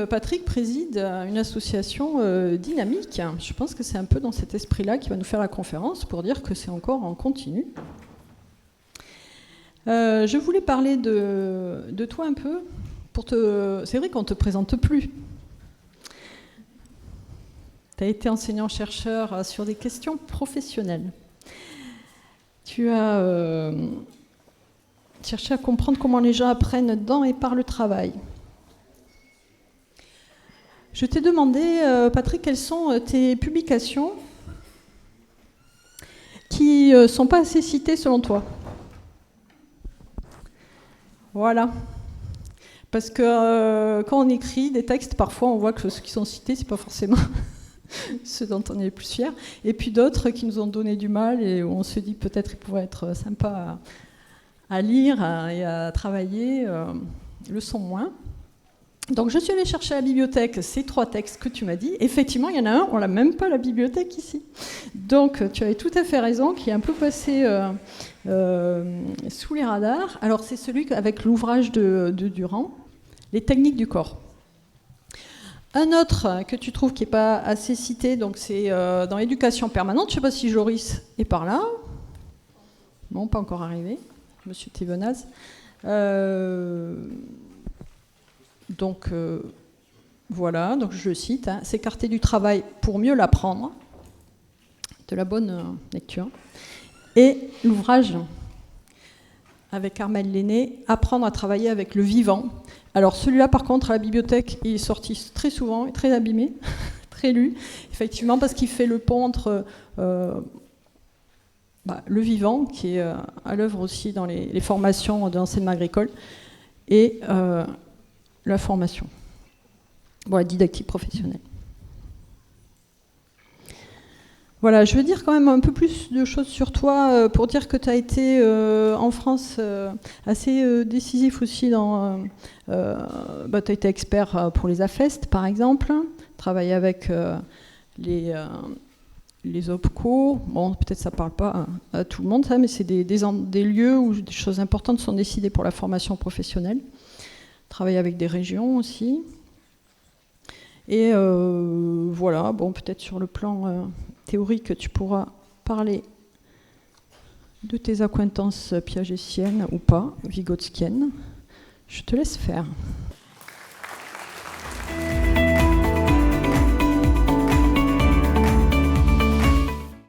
Patrick préside une association dynamique. Je pense que c'est un peu dans cet esprit-là qu'il va nous faire la conférence pour dire que c'est encore en continu. Je voulais parler de toi un peu. C'est vrai qu'on ne te présente plus. Tu as été enseignant-chercheur sur des questions professionnelles. Tu as cherché à comprendre comment les gens apprennent dans et par le travail. Je t'ai demandé, Patrick, quelles sont tes publications qui ne sont pas assez citées selon toi. Voilà. Parce que quand on écrit des textes, parfois on voit que ceux qui sont cités, ce n'est pas forcément ceux dont on est les plus fiers. Et puis d'autres qui nous ont donné du mal et où on se dit peut-être qu'ils pourraient être sympas à lire et à travailler, le sont moins. Donc je suis allée chercher à la bibliothèque ces 3 textes que tu m'as dit. Effectivement, il y en a un, on l'a même pas à la bibliothèque ici. Donc tu avais tout à fait raison, qui est un peu passé sous les radars. Alors c'est celui avec l'ouvrage de Durand, Les techniques du corps. Un autre que tu trouves qui n'est pas assez cité, donc c'est dans l'éducation permanente. Je ne sais pas si Joris est par là. Non, pas encore arrivé. Monsieur Thévenaz. Donc voilà, donc je le cite, s'écarter du travail pour mieux l'apprendre, de la bonne lecture. Et l'ouvrage avec Armelle Lenné, Apprendre à travailler avec le vivant. Alors celui-là par contre à la bibliothèque, il est sorti très souvent, très abîmé, très lu, effectivement parce qu'il fait le pont entre le vivant, qui est à l'œuvre aussi dans les formations de l'enseignement agricole, et la formation, la didactique professionnelle. Voilà, je veux dire quand même un peu plus de choses sur toi pour dire que tu as été en France assez décisif aussi dans... tu as été expert pour les AFEST par exemple, travaillé avec les OPCO. Bon, peut-être ça ne parle pas à tout le monde, ça, mais c'est des lieux où des choses importantes sont décidées pour la formation professionnelle. Travailler avec des régions aussi. Et voilà, bon, peut-être sur le plan théorique, tu pourras parler de tes accointances piagétiennes ou pas, vygotskiennes. Je te laisse faire.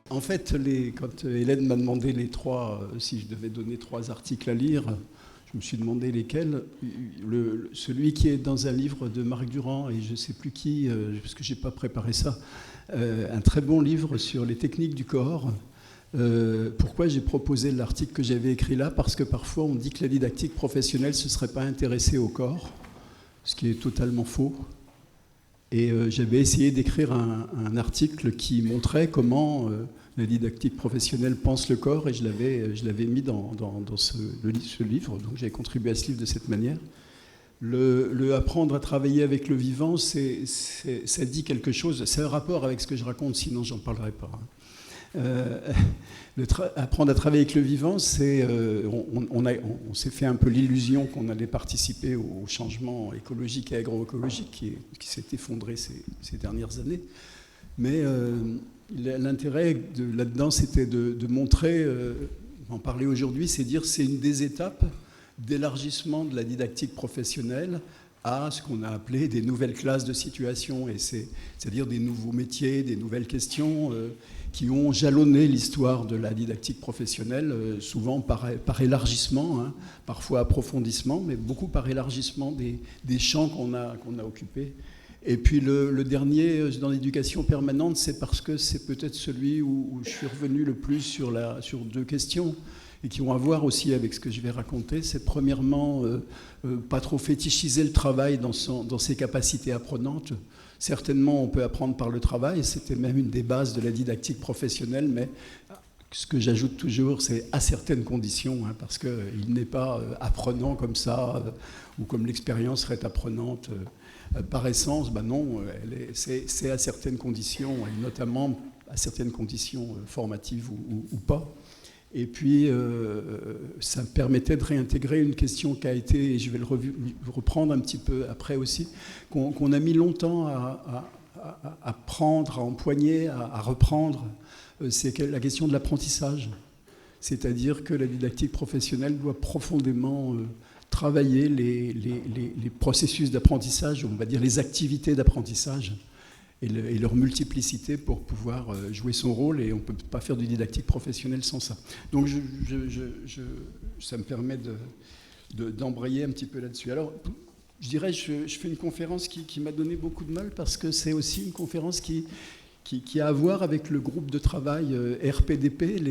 En fait, quand Hélène m'a demandé si je devais donner 3 articles à lire, je me suis demandé lesquels. Celui qui est dans un livre de Marc Durand, et je ne sais plus qui, parce que je n'ai pas préparé ça, un très bon livre sur les techniques du corps. Pourquoi j'ai proposé l'article que j'avais écrit là? Parce que parfois on dit que la didactique professionnelle ne se serait pas intéressée au corps, ce qui est totalement faux. Et j'avais essayé d'écrire un article qui montrait comment la didactique professionnelle pense le corps, et je l'avais mis dans ce livre, donc j'ai contribué à ce livre de cette manière. Le apprendre à travailler avec le vivant, ça dit quelque chose, c'est un rapport avec ce que je raconte, sinon j'en parlerai pas. Apprendre à travailler avec le vivant, on s'est fait un peu l'illusion qu'on allait participer au changement écologique et agroécologique qui s'est effondré ces dernières années. Mais l'intérêt là-dedans, c'était de montrer, en parler aujourd'hui, c'est dire c'est une des étapes d'élargissement de la didactique professionnelle à ce qu'on a appelé des nouvelles classes de situation, c'est-à-dire des nouveaux métiers, des nouvelles questions qui ont jalonné l'histoire de la didactique professionnelle, souvent par élargissement, parfois approfondissement, mais beaucoup par élargissement des champs qu'on a occupés. Et puis le dernier, dans l'éducation permanente, c'est parce que c'est peut-être celui où je suis revenu le plus sur 2 questions, et qui ont à voir aussi avec ce que je vais raconter. C'est premièrement, pas trop fétichiser le travail dans ses capacités apprenantes. Certainement, on peut apprendre par le travail, c'était même une des bases de la didactique professionnelle, mais ce que j'ajoute toujours, c'est à certaines conditions, parce qu'il n'est pas apprenant comme ça, ou comme l'expérience serait apprenante par essence. Non, c'est à certaines conditions, et notamment à certaines conditions formatives ou pas. Et puis, ça me permettait de réintégrer une question qui a été, et je vais le reprendre un petit peu après aussi, qu'on a mis longtemps à prendre, à empoigner, à reprendre. C'est la question de l'apprentissage. C'est-à-dire que la didactique professionnelle doit profondément travailler les processus d'apprentissage, on va dire les activités d'apprentissage, et leur multiplicité pour pouvoir jouer son rôle, et on ne peut pas faire de didactique professionnelle sans ça. Donc ça me permet d'embrayer un petit peu là-dessus. Alors, je dirais, je fais une conférence qui m'a donné beaucoup de mal, parce que c'est aussi une conférence qui a à voir avec le groupe de travail RPDP,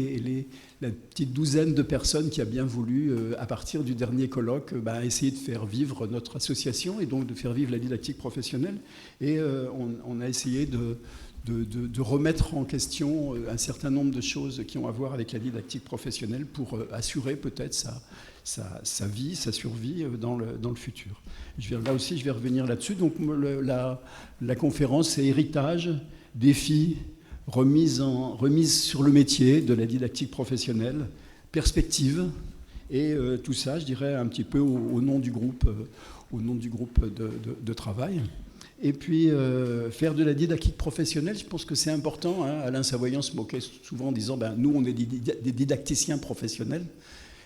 la petite douzaine de personnes qui a bien voulu, à partir du dernier colloque, essayer de faire vivre notre association et donc de faire vivre la didactique professionnelle. Et on a essayé de remettre en question un certain nombre de choses qui ont à voir avec la didactique professionnelle pour assurer peut-être sa vie, sa survie dans le futur. Là aussi, je vais revenir là-dessus. Donc la conférence, c'est héritage, défis, remise sur le métier de la didactique professionnelle, perspective, et tout ça, je dirais, un petit peu au nom du groupe de travail. Et puis, faire de la didactique professionnelle, je pense que c'est important. Alain Savoyant se moquait souvent en disant nous, on est des didacticiens professionnels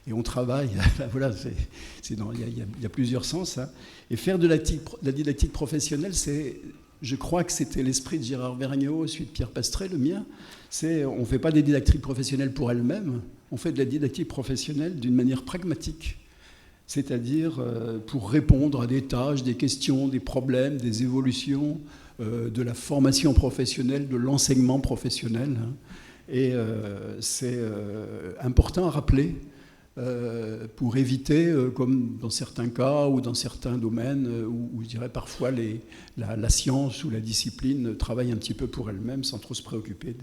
et on travaille. Voilà, il y a plusieurs sens. Et faire de la didactique professionnelle, je crois que c'était l'esprit de Gérard Vergniaud, celui de Pierre Pastré, le mien. On ne fait pas des didactiques professionnelles pour elles-mêmes, on fait de la didactique professionnelle d'une manière pragmatique. C'est-à-dire pour répondre à des tâches, des questions, des problèmes, des évolutions de la formation professionnelle, de l'enseignement professionnel. Et c'est important à rappeler pour éviter, comme dans certains cas ou dans certains domaines, où je dirais parfois la science ou la discipline travaille un petit peu pour elle-même sans trop se préoccuper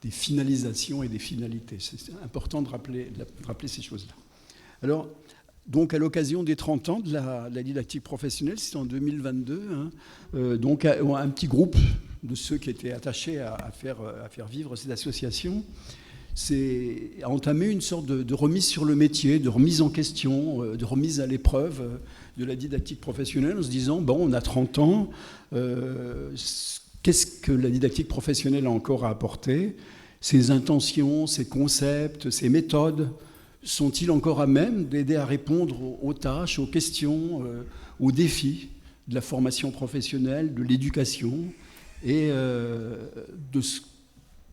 des finalisations et des finalités. C'est important de rappeler ces choses-là. Alors, donc à l'occasion des 30 ans de la didactique professionnelle, c'est en 2022, donc un petit groupe de ceux qui étaient attachés à faire vivre cette association a entamé une sorte de remise sur le métier, de remise en question, de remise à l'épreuve de la didactique professionnelle, en se disant, on a 30 ans, qu'est-ce que la didactique professionnelle a encore à apporter ? Ses intentions, ses concepts, ses méthodes sont-ils encore à même d'aider à répondre aux tâches, aux questions, aux défis de la formation professionnelle, de l'éducation et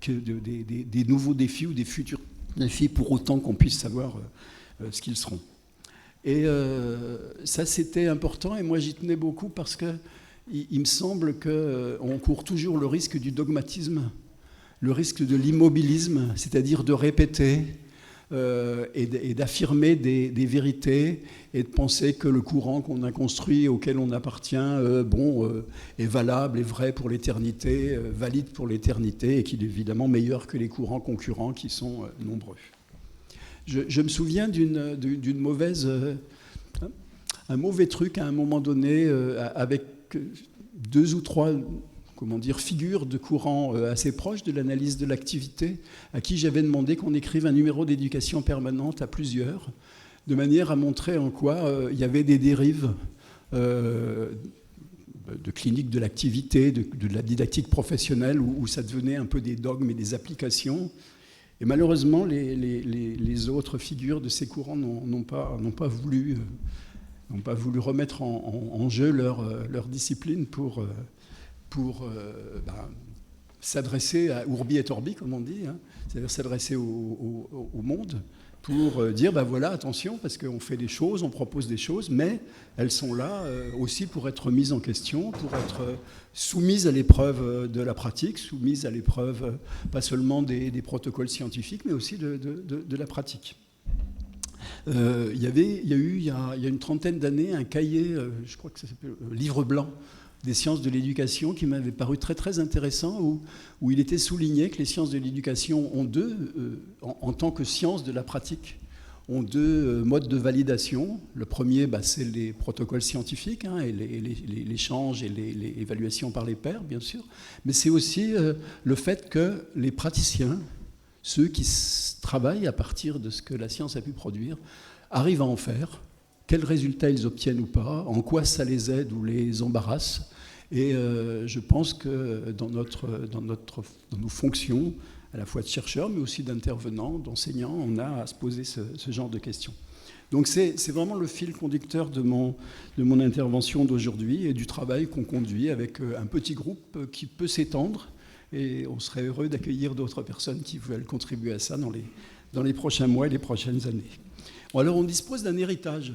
des nouveaux défis ou des futurs défis, pour autant qu'on puisse savoir ce qu'ils seront. Et ça, c'était important, et moi j'y tenais beaucoup parce qu'il me semble qu'on court toujours le risque du dogmatisme, le risque de l'immobilisme, c'est-à-dire de répéter et d'affirmer des vérités et de penser que le courant qu'on a construit, auquel on appartient, est valable, est vrai pour l'éternité, valide pour l'éternité, et qu'il est évidemment meilleur que les courants concurrents qui sont nombreux. Je me souviens d'une mauvaise... un mauvais truc à un moment donné, avec 2 ou 3... figure de courant assez proche de l'analyse de l'activité, à qui j'avais demandé qu'on écrive un numéro d'éducation permanente à plusieurs, de manière à montrer en quoi il y avait des dérives de clinique de l'activité, de la didactique professionnelle, où ça devenait un peu des dogmes et des applications. Et malheureusement, les autres figures de ces courants n'ont pas voulu remettre en jeu leur discipline pour s'adresser à Urbi et Orbi, comme on dit, c'est-à-dire s'adresser au monde, pour dire, voilà, attention, parce qu'on fait des choses, on propose des choses, mais elles sont là aussi pour être mises en question, pour être soumises à l'épreuve de la pratique, soumises à l'épreuve pas seulement des protocoles scientifiques, mais aussi de la pratique. Il y a eu, il y a une trentaine d'années, un cahier, je crois que ça s'appelle Livre blanc, des sciences de l'éducation, qui m'avait paru très très intéressant, où il était souligné que les sciences de l'éducation ont en tant que sciences de la pratique, ont 2 modes de validation. Le premier, c'est les protocoles scientifiques, et l'échange et l'évaluation par les pairs, bien sûr, mais c'est aussi le fait que les praticiens ceux qui travaillent à partir de ce que la science a pu produire, arrivent à en faire, quels résultats ils obtiennent ou pas, en quoi ça les aide ou les embarrasse. Et je pense que dans nos fonctions, à la fois de chercheurs, mais aussi d'intervenants, d'enseignants, on a à se poser ce genre de questions. Donc c'est vraiment le fil conducteur de mon intervention d'aujourd'hui et du travail qu'on conduit avec un petit groupe qui peut s'étendre. Et on serait heureux d'accueillir d'autres personnes qui veulent contribuer à ça dans les prochains mois et les prochaines années. Bon, alors on dispose d'un héritage.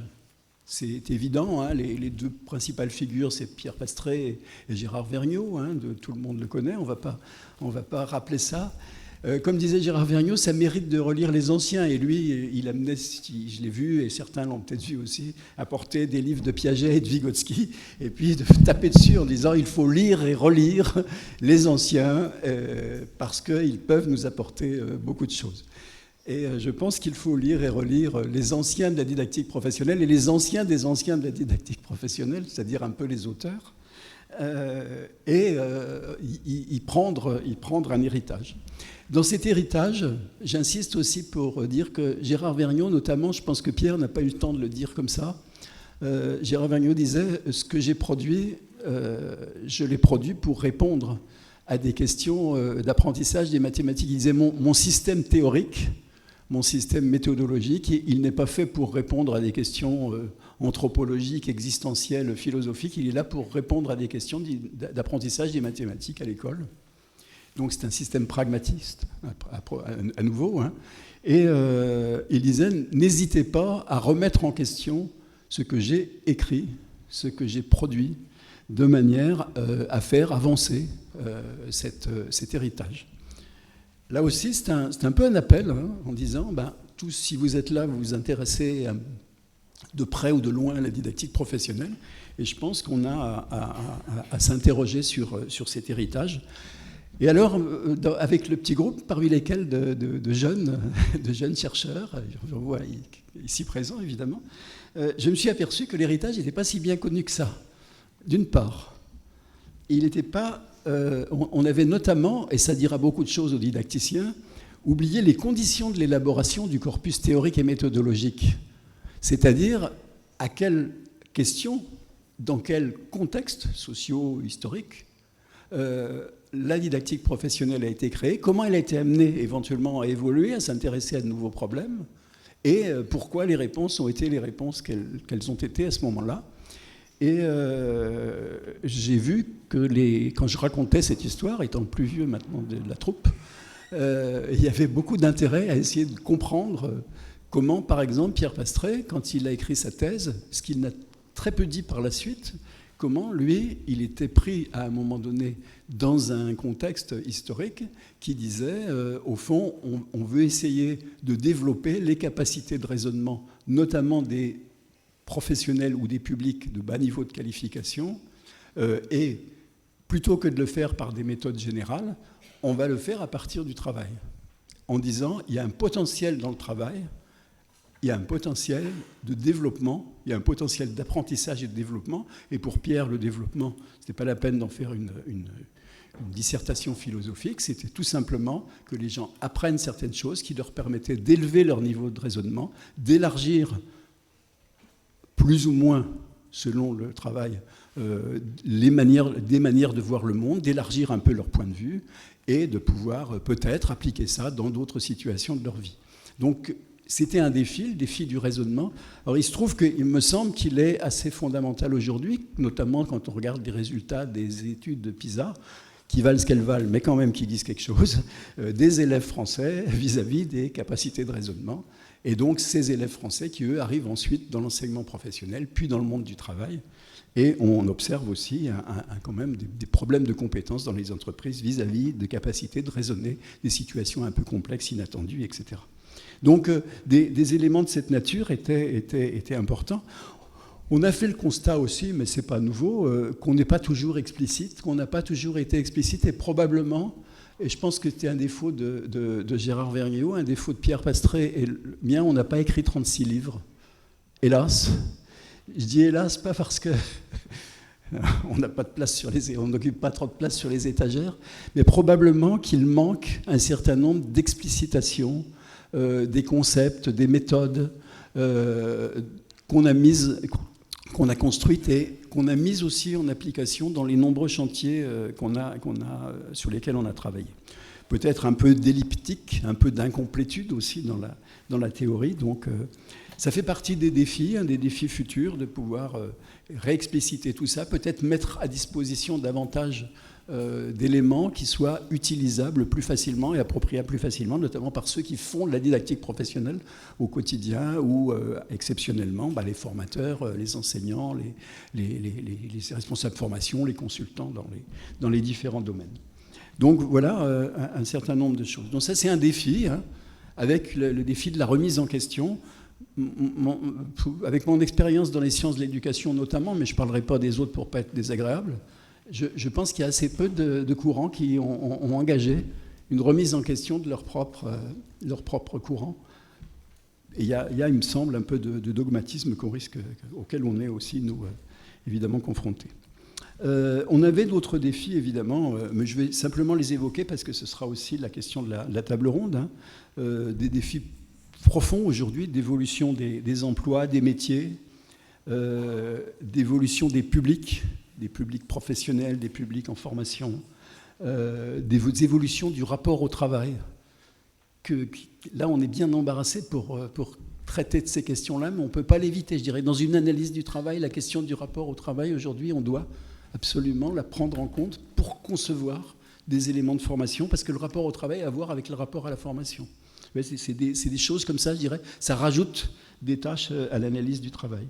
C'est évident, hein, les deux principales figures, c'est Pierre Pastré et Gérard Vergniaud. Hein, tout le monde le connaît, on va pas rappeler ça. Comme disait Gérard Vergniaud, ça mérite de relire les anciens. Et lui, il amenait, je l'ai vu, et certains l'ont peut-être vu aussi, apporter des livres de Piaget et de Vygotsky, et puis de taper dessus en disant il faut lire et relire les anciens, parce qu'ils peuvent nous apporter beaucoup de choses. Et je pense qu'il faut lire et relire les anciens de la didactique professionnelle et les anciens des anciens de la didactique professionnelle, c'est-à-dire un peu les auteurs, et y prendre un héritage. Dans cet héritage, j'insiste aussi pour dire que Gérard Vergniaud, notamment, je pense que Pierre n'a pas eu le temps de le dire comme ça, Gérard Vergniaud disait « Ce que j'ai produit, je l'ai produit pour répondre à des questions d'apprentissage des mathématiques. » Il disait « Mon système théorique, mon système méthodologique, il n'est pas fait pour répondre à des questions anthropologiques, existentielles, philosophiques. Il est là pour répondre à des questions d'apprentissage des mathématiques à l'école. » Donc c'est un système pragmatiste, à nouveau. Hein. Et il disait, n'hésitez pas à remettre en question ce que j'ai écrit, ce que j'ai produit, de manière à faire avancer cet héritage. Là aussi, c'est un peu un appel, hein, en disant, tous, si vous êtes là, vous vous intéressez de près ou de loin à la didactique professionnelle, et je pense qu'on a à s'interroger sur cet héritage. Et alors, avec le petit groupe, parmi lesquels de jeunes chercheurs, j'en vois ici présents évidemment, je me suis aperçu que l'héritage n'était pas si bien connu que ça. D'une part, il n'était pas... on avait notamment, et ça dira beaucoup de choses aux didacticiens, oublié les conditions de l'élaboration du corpus théorique et méthodologique. C'est-à-dire, à quelles questions, dans quel contexte socio-historique, la didactique professionnelle a été créée, comment elle a été amenée éventuellement à évoluer, à s'intéresser à de nouveaux problèmes, et pourquoi les réponses ont été les réponses qu'elles ont été à ce moment-là. Et j'ai vu que quand je racontais cette histoire, étant plus vieux maintenant de la troupe, il y avait beaucoup d'intérêt à essayer de comprendre comment, par exemple, Pierre Pastré, quand il a écrit sa thèse, ce qu'il n'a très peu dit par la suite, comment, lui, il était pris à un moment donné dans un contexte historique qui disait, au fond, on veut essayer de développer les capacités de raisonnement, notamment des professionnels ou des publics de bas niveau de qualification, et plutôt que de le faire par des méthodes générales, on va le faire à partir du travail, en disant, il y a un potentiel dans le travail, il y a un potentiel de développement, il y a un potentiel d'apprentissage et de développement. Et pour Pierre, le développement, ce n'était pas la peine d'en faire une dissertation philosophique, c'était tout simplement que les gens apprennent certaines choses qui leur permettaient d'élever leur niveau de raisonnement, d'élargir plus ou moins, selon le travail, des manières de voir le monde, d'élargir un peu leur point de vue et de pouvoir peut-être appliquer ça dans d'autres situations de leur vie. Donc, c'était un défi, le défi du raisonnement. Alors il se trouve qu'il me semble qu'il est assez fondamental aujourd'hui, notamment quand on regarde les résultats des études de PISA, qui valent ce qu'elles valent, mais quand même qui disent quelque chose, des élèves français vis-à-vis des capacités de raisonnement. Et donc ces élèves français qui, eux, arrivent ensuite dans l'enseignement professionnel, puis dans le monde du travail. Et on observe aussi quand même des problèmes de compétences dans les entreprises vis-à-vis de capacités de raisonner des situations un peu complexes, inattendues, etc. Donc des éléments de cette nature étaient importants. On a fait le constat aussi, mais ce n'est pas nouveau, qu'on n'est pas toujours explicite, qu'on n'a pas toujours été explicite, et probablement, et je pense que c'était un défaut de Gérard Vergniaud, un défaut de Pierre Pastré et le mien, on n'a pas écrit 36 livres. Hélas. Je dis hélas, pas parce que On n'a pas de place on n'occupe pas trop de place sur les étagères, mais probablement qu'il manque un certain nombre d'explicitations des concepts, des méthodes qu'on a construites et qu'on a mises aussi en application dans les nombreux chantiers sur lesquels on a travaillé. Peut-être un peu d'elliptique, un peu d'incomplétude aussi dans la théorie. Donc, ça fait partie des défis, des défis futurs, de pouvoir réexpliciter tout ça, peut-être mettre à disposition davantage d'éléments qui soient utilisables plus facilement et appropriables plus facilement, notamment par ceux qui font de la didactique professionnelle au quotidien ou exceptionnellement les formateurs, les enseignants, les responsables de formation, les consultants dans les différents domaines. Donc voilà un certain nombre de choses. Donc ça c'est un défi, avec le défi de la remise en question. Avec mon expérience dans les sciences de l'éducation notamment, mais je ne parlerai pas des autres pour ne pas être désagréable, je pense qu'il y a assez peu de courants qui ont engagé une remise en question de leur propre courant. Et il y a, il me semble, un peu de dogmatisme auquel on est aussi, nous, évidemment, confrontés. On avait d'autres défis, évidemment, mais je vais simplement les évoquer parce que ce sera aussi la question de la table ronde, des défis profonds aujourd'hui d'évolution des emplois, des métiers, d'évolution des publics professionnels, des publics en formation, des évolutions du rapport au travail. Là, on est bien embarrassé pour traiter de ces questions-là, mais on ne peut pas l'éviter. Je dirais, dans une analyse du travail, la question du rapport au travail, aujourd'hui, on doit absolument la prendre en compte pour concevoir des éléments de formation, parce que le rapport au travail a à voir avec le rapport à la formation. C'est des choses comme ça, je dirais, ça rajoute des tâches à l'analyse du travail.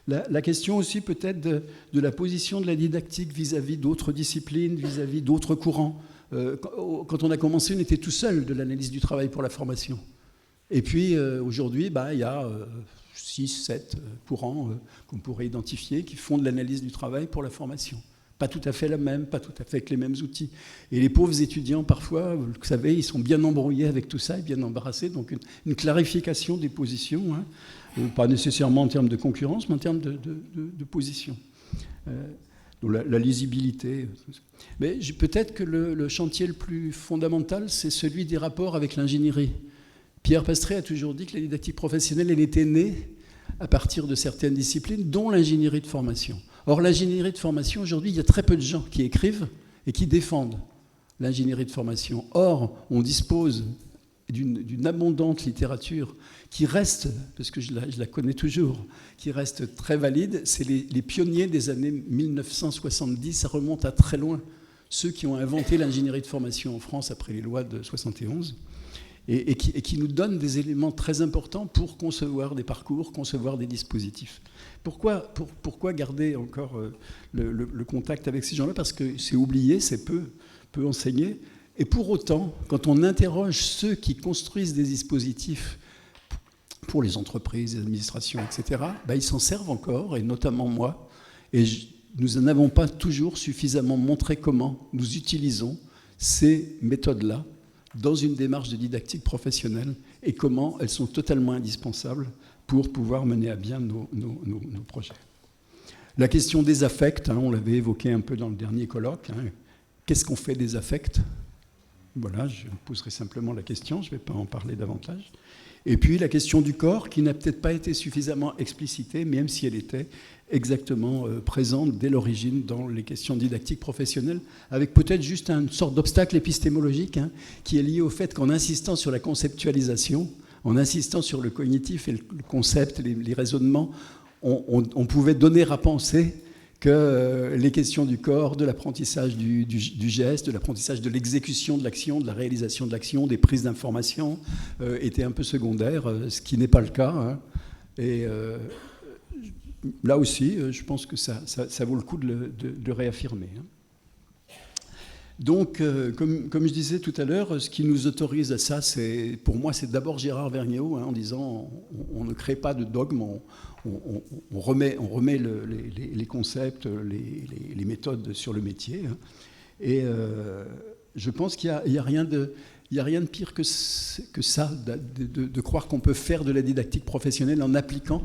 La question aussi peut-être de la position de la didactique vis-à-vis d'autres disciplines, vis-à-vis d'autres courants. Quand on a commencé, on était tout seul de l'analyse du travail pour la formation. Et puis aujourd'hui, il y a 6, 7 courants qu'on pourrait identifier qui font de l'analyse du travail pour la formation. Pas tout à fait la même, pas tout à fait avec les mêmes outils. Et les pauvres étudiants, parfois, vous le savez, ils sont bien embrouillés avec tout ça et bien embarrassés. Donc une clarification des positions, pas nécessairement en termes de concurrence, mais en termes de position. Donc la lisibilité. Mais peut-être que le chantier le plus fondamental, c'est celui des rapports avec l'ingénierie. Pierre Pastré a toujours dit que la didactique professionnelle, elle était née à partir de certaines disciplines, dont l'ingénierie de formation. Or, l'ingénierie de formation, aujourd'hui, il y a très peu de gens qui écrivent et qui défendent l'ingénierie de formation. Or, on dispose d'une abondante littérature qui reste, parce que je la connais toujours, qui reste très valide. C'est les pionniers des années 1970, ça remonte à très loin. Ceux qui ont inventé l'ingénierie de formation en France après les lois de 71. Et qui nous donnent des éléments très importants pour concevoir des parcours, concevoir des dispositifs. Pourquoi garder encore le contact avec ces gens-là ? Parce que c'est oublié, c'est peu enseigné. Et pour autant, quand on interroge ceux qui construisent des dispositifs pour les entreprises, les administrations, etc., ils s'en servent encore, et notamment moi. Et nous n'en avons pas toujours suffisamment montré comment nous utilisons ces méthodes-là dans une démarche de didactique professionnelle et comment elles sont totalement indispensables pour pouvoir mener à bien nos projets. La question des affects, on l'avait évoqué un peu dans le dernier colloque. Qu'est-ce qu'on fait des affects ? Voilà, je poserai simplement la question, je ne vais pas en parler davantage. Et puis la question du corps, qui n'a peut-être pas été suffisamment explicitée, même si elle était exactement présente dès l'origine dans les questions didactiques professionnelles, avec peut-être juste une sorte d'obstacle épistémologique qui est lié au fait qu'en insistant sur la conceptualisation, en insistant sur le cognitif et le concept, les raisonnements, on pouvait donner à penser que les questions du corps, de l'apprentissage du geste, de l'apprentissage de l'exécution de l'action, de la réalisation de l'action, des prises d'informations, étaient un peu secondaires, ce qui n'est pas le cas. Et là aussi, je pense que ça vaut le coup de réaffirmer. Donc, comme je disais tout à l'heure, ce qui nous autorise à ça, pour moi, c'est d'abord Gérard Vergniaud, en disant on ne crée pas de dogme, on remet les concepts, les méthodes sur le métier. Et je pense qu'il n'y a rien de pire que ça, de croire qu'on peut faire de la didactique professionnelle en appliquant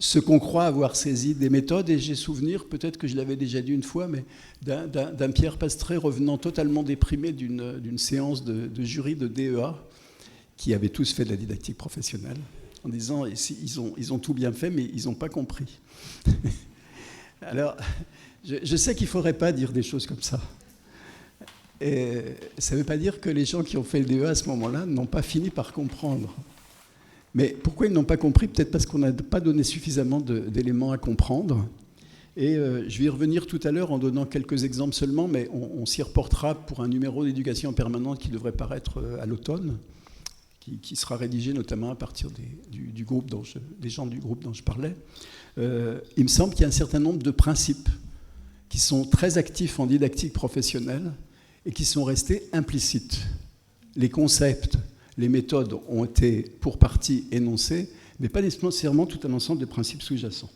ce qu'on croit avoir saisi des méthodes, et j'ai souvenir, peut-être que je l'avais déjà dit une fois, mais d'un Pierre Pastré revenant totalement déprimé d'une séance de jury de DEA, qui avaient tous fait de la didactique professionnelle, en disant ils ont tout bien fait, mais ils n'ont pas compris. Alors, je sais qu'il ne faudrait pas dire des choses comme ça. Et ça ne veut pas dire que les gens qui ont fait le DEA à ce moment-là n'ont pas fini par comprendre. Mais pourquoi ils n'ont pas compris? Peut-être parce qu'on n'a pas donné suffisamment d'éléments à comprendre. Et je vais y revenir tout à l'heure en donnant quelques exemples seulement, mais on s'y reportera pour un numéro d'éducation permanente qui devrait paraître à l'automne, qui sera rédigé notamment à partir du groupe des gens du groupe dont je parlais. Il me semble qu'il y a un certain nombre de principes qui sont très actifs en didactique professionnelle et qui sont restés implicites. Les concepts, les méthodes ont été pour partie énoncés, mais pas nécessairement tout un ensemble de principes sous-jacents.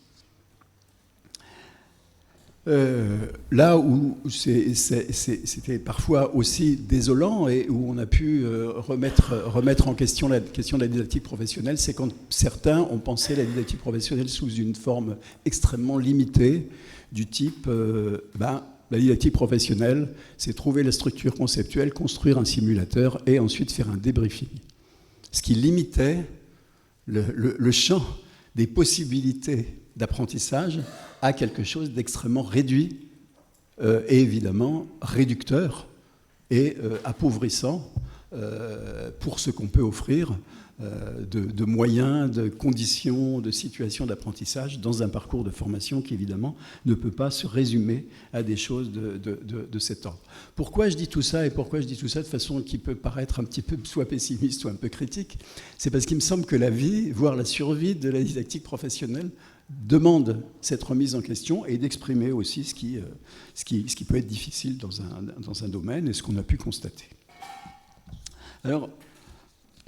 Là où c'était parfois aussi désolant et où on a pu remettre en question la question de la didactique professionnelle, c'est quand certains ont pensé la didactique professionnelle sous une forme extrêmement limitée, du type la didactique professionnelle, c'est trouver la structure conceptuelle, construire un simulateur et ensuite faire un débriefing. Ce qui limitait le champ des possibilités d'apprentissage à quelque chose d'extrêmement réduit et évidemment réducteur et appauvrissant pour ce qu'on peut offrir de moyens, de conditions, de situations d'apprentissage dans un parcours de formation qui évidemment ne peut pas se résumer à des choses de cet ordre. Pourquoi je dis tout ça et pourquoi je dis tout ça de façon qui peut paraître un petit peu soit pessimiste soit un peu critique? C'est parce qu'il me semble que la vie, voire la survie de la didactique professionnelle demande cette remise en question et d'exprimer aussi ce qui peut être difficile dans un domaine et ce qu'on a pu constater. Alors,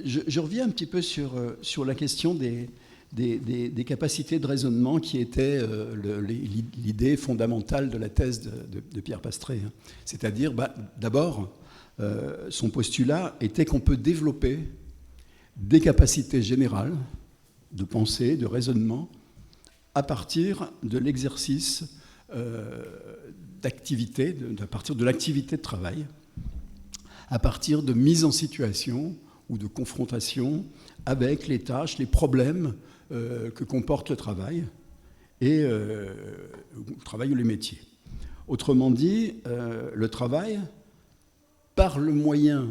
je reviens un petit peu sur la question des capacités de raisonnement qui était l'idée fondamentale de la thèse de Pierre Pastré. C'est-à-dire, d'abord, son postulat était qu'on peut développer des capacités générales de pensée, de raisonnement, à partir de l'exercice d'activité, à partir de l'activité de travail, à partir de mise en situation ou de confrontation avec les tâches, les problèmes que comporte le travail, et le travail ou les métiers. Autrement dit, le travail, par le moyen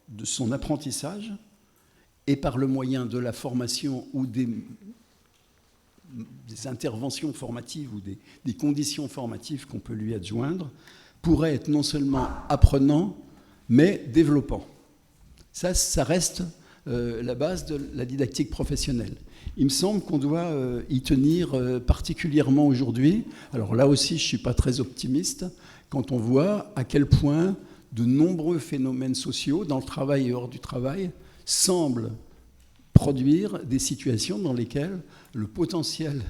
de son apprentissage et par le moyen de la formation ou des interventions formatives ou des conditions formatives qu'on peut lui adjoindre, pourrait être non seulement apprenant, mais développant. Ça reste la base de la didactique professionnelle. Il me semble qu'on doit y tenir particulièrement aujourd'hui. Alors là aussi, je ne suis pas très optimiste, quand on voit à quel point de nombreux phénomènes sociaux, dans le travail et hors du travail, semblent produire des situations dans lesquelles le potentiel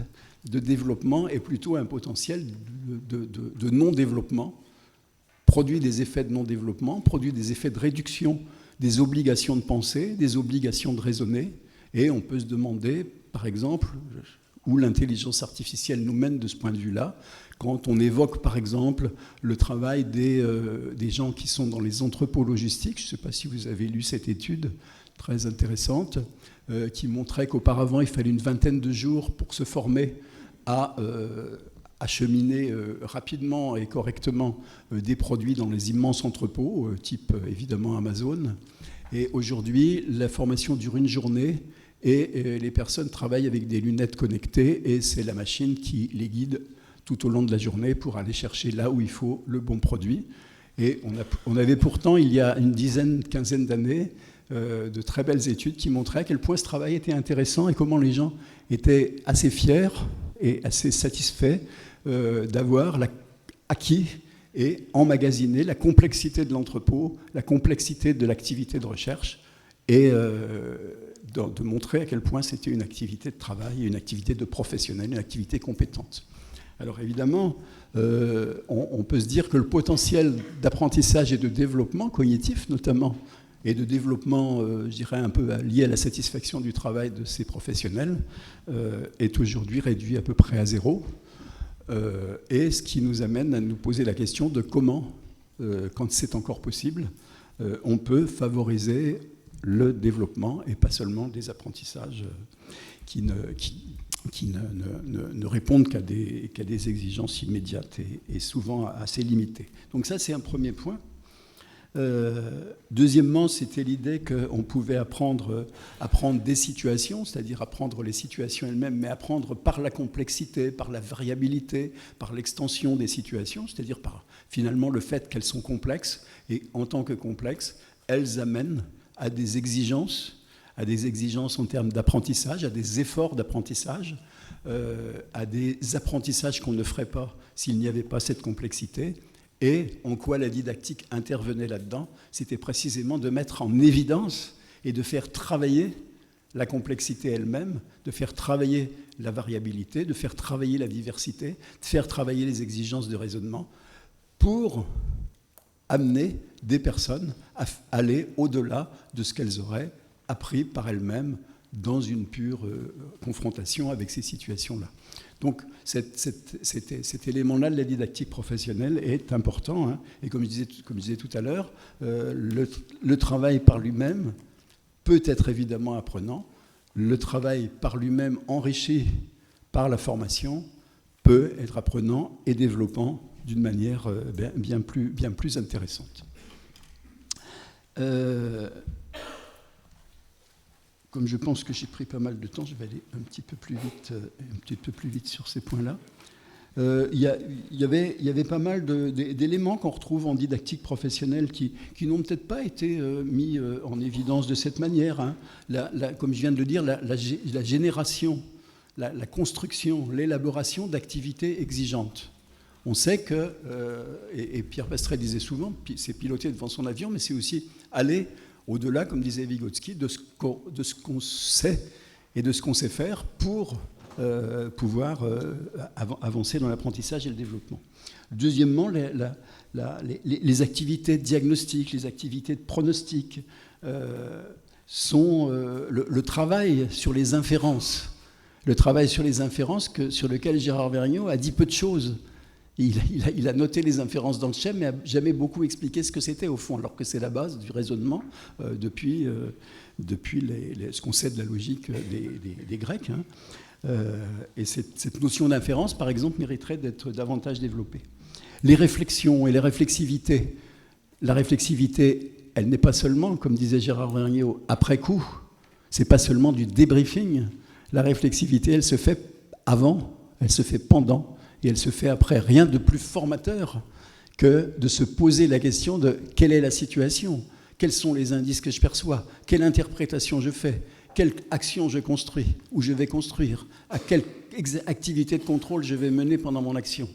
de développement est plutôt un potentiel de non-développement, produit des effets de non-développement, produit des effets de réduction des obligations de penser, des obligations de raisonner, et on peut se demander, par exemple, où l'intelligence artificielle nous mène de ce point de vue-là, quand on évoque, par exemple, le travail des gens qui sont dans les entrepôts logistiques. Je ne sais pas si vous avez lu cette étude très intéressante, qui montrait qu'auparavant, il fallait une vingtaine de jours pour se former à acheminer rapidement et correctement des produits dans les immenses entrepôts, type évidemment Amazon. Et aujourd'hui, la formation dure une journée et les personnes travaillent avec des lunettes connectées et c'est la machine qui les guide tout au long de la journée pour aller chercher là où il faut le bon produit. Et on avait pourtant, il y a une quinzaine d'années, de très belles études qui montraient à quel point ce travail était intéressant et comment les gens étaient assez fiers et assez satisfaits d'avoir acquis et emmagasiné la complexité de l'entrepôt, la complexité de l'activité de recherche et de montrer à quel point c'était une activité de travail, une activité de professionnel, une activité compétente. Alors évidemment, on peut se dire que le potentiel d'apprentissage et de développement cognitif, notamment, et de développement, je dirais, un peu lié à la satisfaction du travail de ces professionnels, est aujourd'hui réduit à peu près à zéro. Et ce qui nous amène à nous poser la question de comment, quand c'est encore possible, on peut favoriser le développement et pas seulement des apprentissages qui ne répondent qu'à des exigences immédiates et souvent assez limitées. Donc ça, c'est un premier point. Deuxièmement, c'était l'idée qu'on pouvait apprendre des situations, c'est-à-dire apprendre les situations elles-mêmes, mais apprendre par la complexité, par la variabilité, par l'extension des situations, c'est-à-dire par finalement le fait qu'elles sont complexes, et en tant que complexes, elles amènent à des exigences en termes d'apprentissage, à des efforts d'apprentissage, à des apprentissages qu'on ne ferait pas s'il n'y avait pas cette complexité. Et en quoi la didactique intervenait là-dedans, c'était précisément de mettre en évidence et de faire travailler la complexité elle-même, de faire travailler la variabilité, de faire travailler la diversité, de faire travailler les exigences de raisonnement pour amener des personnes à aller au-delà de ce qu'elles auraient appris par elles-mêmes dans une pure confrontation avec ces situations-là. Donc cet élément-là de la didactique professionnelle est important, hein, et comme je disais tout à l'heure, le travail par lui-même peut être évidemment apprenant. Le travail par lui-même enrichi par la formation peut être apprenant et développant d'une manière bien plus intéressante. Comme je pense que j'ai pris pas mal de temps, je vais aller un petit peu plus vite sur ces points-là. Il y avait pas mal d'éléments qu'on retrouve en didactique professionnelle qui n'ont peut-être pas été mis en évidence de cette manière, hein. Comme je viens de le dire, la génération, la construction, l'élaboration d'activités exigeantes. On sait que, et Pierre Pastré disait souvent, c'est piloter devant son avion, mais c'est aussi aller au-delà, comme disait Vygotsky, de ce qu'on sait et de ce qu'on sait faire pour pouvoir avancer dans l'apprentissage et le développement. Deuxièmement, les activités de diagnostic, les activités de pronostic sont le travail sur les inférences. Le travail sur les inférences sur lequel Gérard Vergniaud a dit peu de choses. Il a noté les inférences dans le schème, mais n'a jamais beaucoup expliqué ce que c'était au fond, alors que c'est la base du raisonnement depuis ce qu'on sait de la logique des Grecs. Hein. Et cette notion d'inférence, par exemple, mériterait d'être davantage développée. Les réflexions et les réflexivités. La réflexivité, elle n'est pas seulement, comme disait Gérard Vergniaud, après coup. C'est pas seulement du débriefing. La réflexivité, elle se fait avant, elle se fait pendant. Et elle se fait après. Rien de plus formateur que de se poser la question de quelle est la situation, quels sont les indices que je perçois, quelle interprétation je fais, quelle action je construis ou je vais construire, à quelle activité de contrôle je vais mener pendant mon action.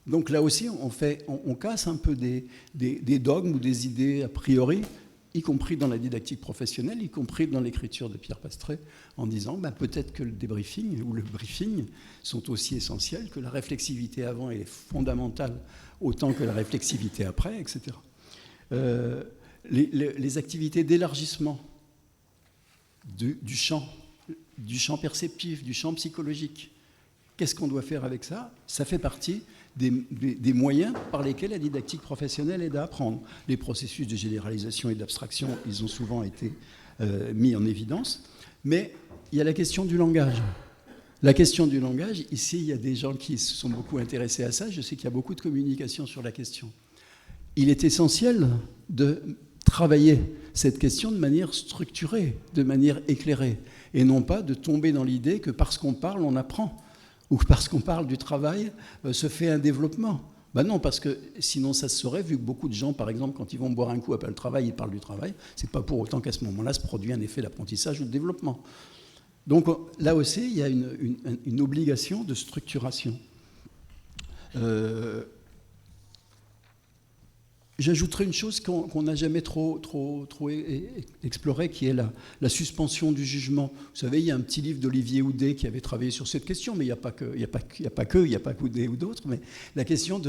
Donc là aussi, on casse un peu des dogmes ou des idées a priori, y compris dans la didactique professionnelle, y compris dans l'écriture de Pierre Pastré, en disant peut-être que le débriefing ou le briefing sont aussi essentiels, que la réflexivité avant est fondamentale autant que la réflexivité après, etc. Les activités d'élargissement du champ perceptif, du champ psychologique, qu'est-ce qu'on doit faire avec ça ? Ça fait partie des moyens par lesquels la didactique professionnelle aide à apprendre. Les processus de généralisation et d'abstraction, ils ont souvent été mis en évidence. Mais il y a la question du langage. La question du langage, ici, il y a des gens qui se sont beaucoup intéressés à ça. Je sais qu'il y a beaucoup de communication sur la question. Il est essentiel de travailler cette question de manière structurée, de manière éclairée, et non pas de tomber dans l'idée que parce qu'on parle, on apprend. Ou parce qu'on parle du travail, se fait un développement. Non, parce que sinon ça se saurait, vu que beaucoup de gens, par exemple, quand ils vont boire un coup après le travail, ils parlent du travail, c'est pas pour autant qu'à ce moment-là se produit un effet d'apprentissage ou de développement. Donc là aussi, il y a une obligation de structuration. J'ajouterai une chose qu'on n'a jamais trop explorée, qui est la suspension du jugement. Vous savez, il y a un petit livre d'Olivier Houdet qui avait travaillé sur cette question, mais il n'y a pas que Houdet ou d'autres, mais la question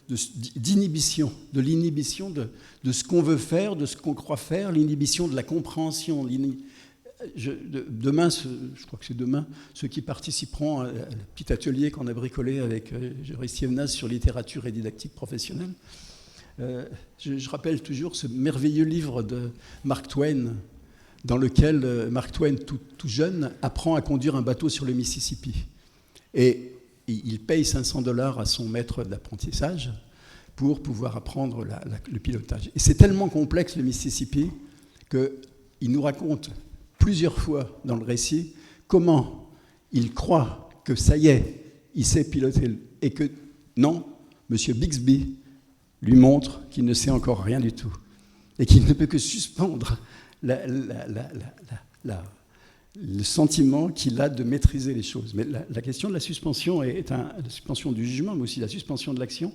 d'inhibition, de l'inhibition de ce qu'on veut faire, de ce qu'on croit faire, l'inhibition de la compréhension. Demain, je crois que c'est demain, ceux qui participeront à un petit atelier qu'on a bricolé avec Joris Sievnas sur littérature et didactique professionnelle. Je rappelle toujours ce merveilleux livre de Mark Twain, dans lequel Mark Twain, tout jeune, apprend à conduire un bateau sur le Mississippi. Et il paye $500 à son maître d'apprentissage pour pouvoir apprendre le pilotage. Et c'est tellement complexe, le Mississippi, qu'il nous raconte plusieurs fois dans le récit comment il croit que ça y est, il sait piloter, et que non, M. Bixby lui montre qu'il ne sait encore rien du tout et qu'il ne peut que suspendre le sentiment qu'il a de maîtriser les choses. Mais la question de la suspension la suspension du jugement, mais aussi la suspension de l'action,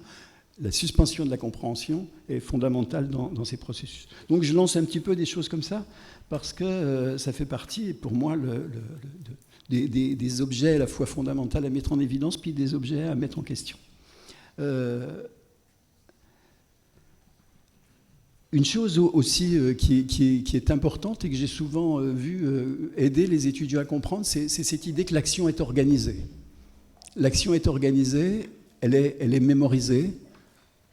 la suspension de la compréhension est fondamentale dans ces processus. Donc je lance un petit peu des choses comme ça parce que ça fait partie, pour moi, des objets à la fois fondamentaux à mettre en évidence, puis des objets à mettre en question. Une chose aussi qui est importante et que j'ai souvent vu aider les étudiants à comprendre, c'est cette idée que l'action est organisée. L'action est organisée, elle est mémorisée,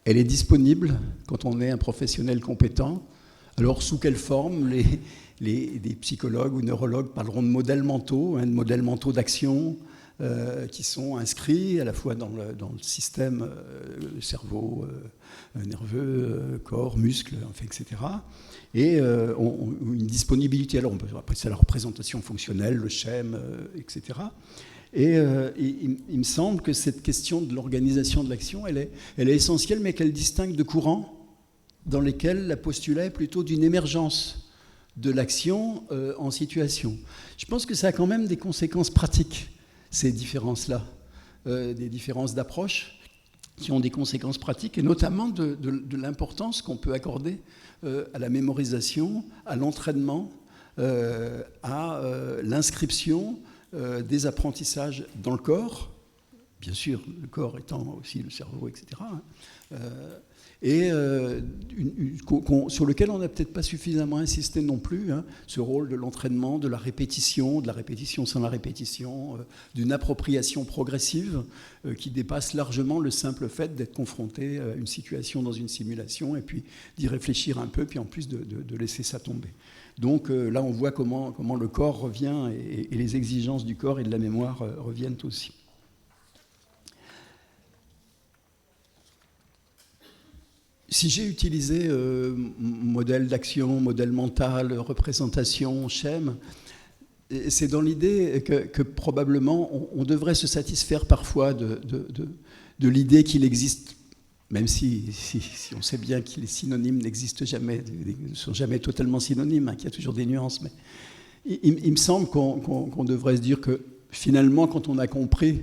elle est disponible quand on est un professionnel compétent. Alors, sous quelle forme des psychologues ou neurologues parleront de modèles mentaux, de modèles mentaux d'action, qui sont inscrits à la fois dans le système cerveau, nerveux, corps, muscles, enfin, etc. Et une disponibilité. Alors on peut appeler ça la représentation fonctionnelle, le schème, etc. Et il me semble que cette question de l'organisation de l'action, elle est essentielle, mais qu'elle distingue de courants dans lesquels la postulat est plutôt d'une émergence de l'action en situation. Je pense que ça a quand même des conséquences pratiques, ces différences-là, des différences d'approche qui ont des conséquences pratiques, et notamment de l'importance qu'on peut accorder à la mémorisation, à l'entraînement, à l'inscription des apprentissages dans le corps, bien sûr, le corps étant aussi le cerveau, etc., sur lequel on n'a peut-être pas suffisamment insisté non plus, ce rôle de l'entraînement, de la répétition sans la répétition, d'une appropriation progressive qui dépasse largement le simple fait d'être confronté à une situation dans une simulation et puis d'y réfléchir un peu, puis en plus de laisser ça tomber. Donc là, on voit comment le corps revient et les exigences du corps et de la mémoire reviennent aussi. Si j'ai utilisé modèle d'action, modèle mental, représentation, schème, c'est dans l'idée que probablement on devrait se satisfaire parfois de l'idée qu'il existe, même si on sait bien que les synonymes n'existent jamais, ne sont jamais totalement synonymes, qu'il y a toujours des nuances, mais il me semble qu'on devrait se dire que finalement, quand on a compris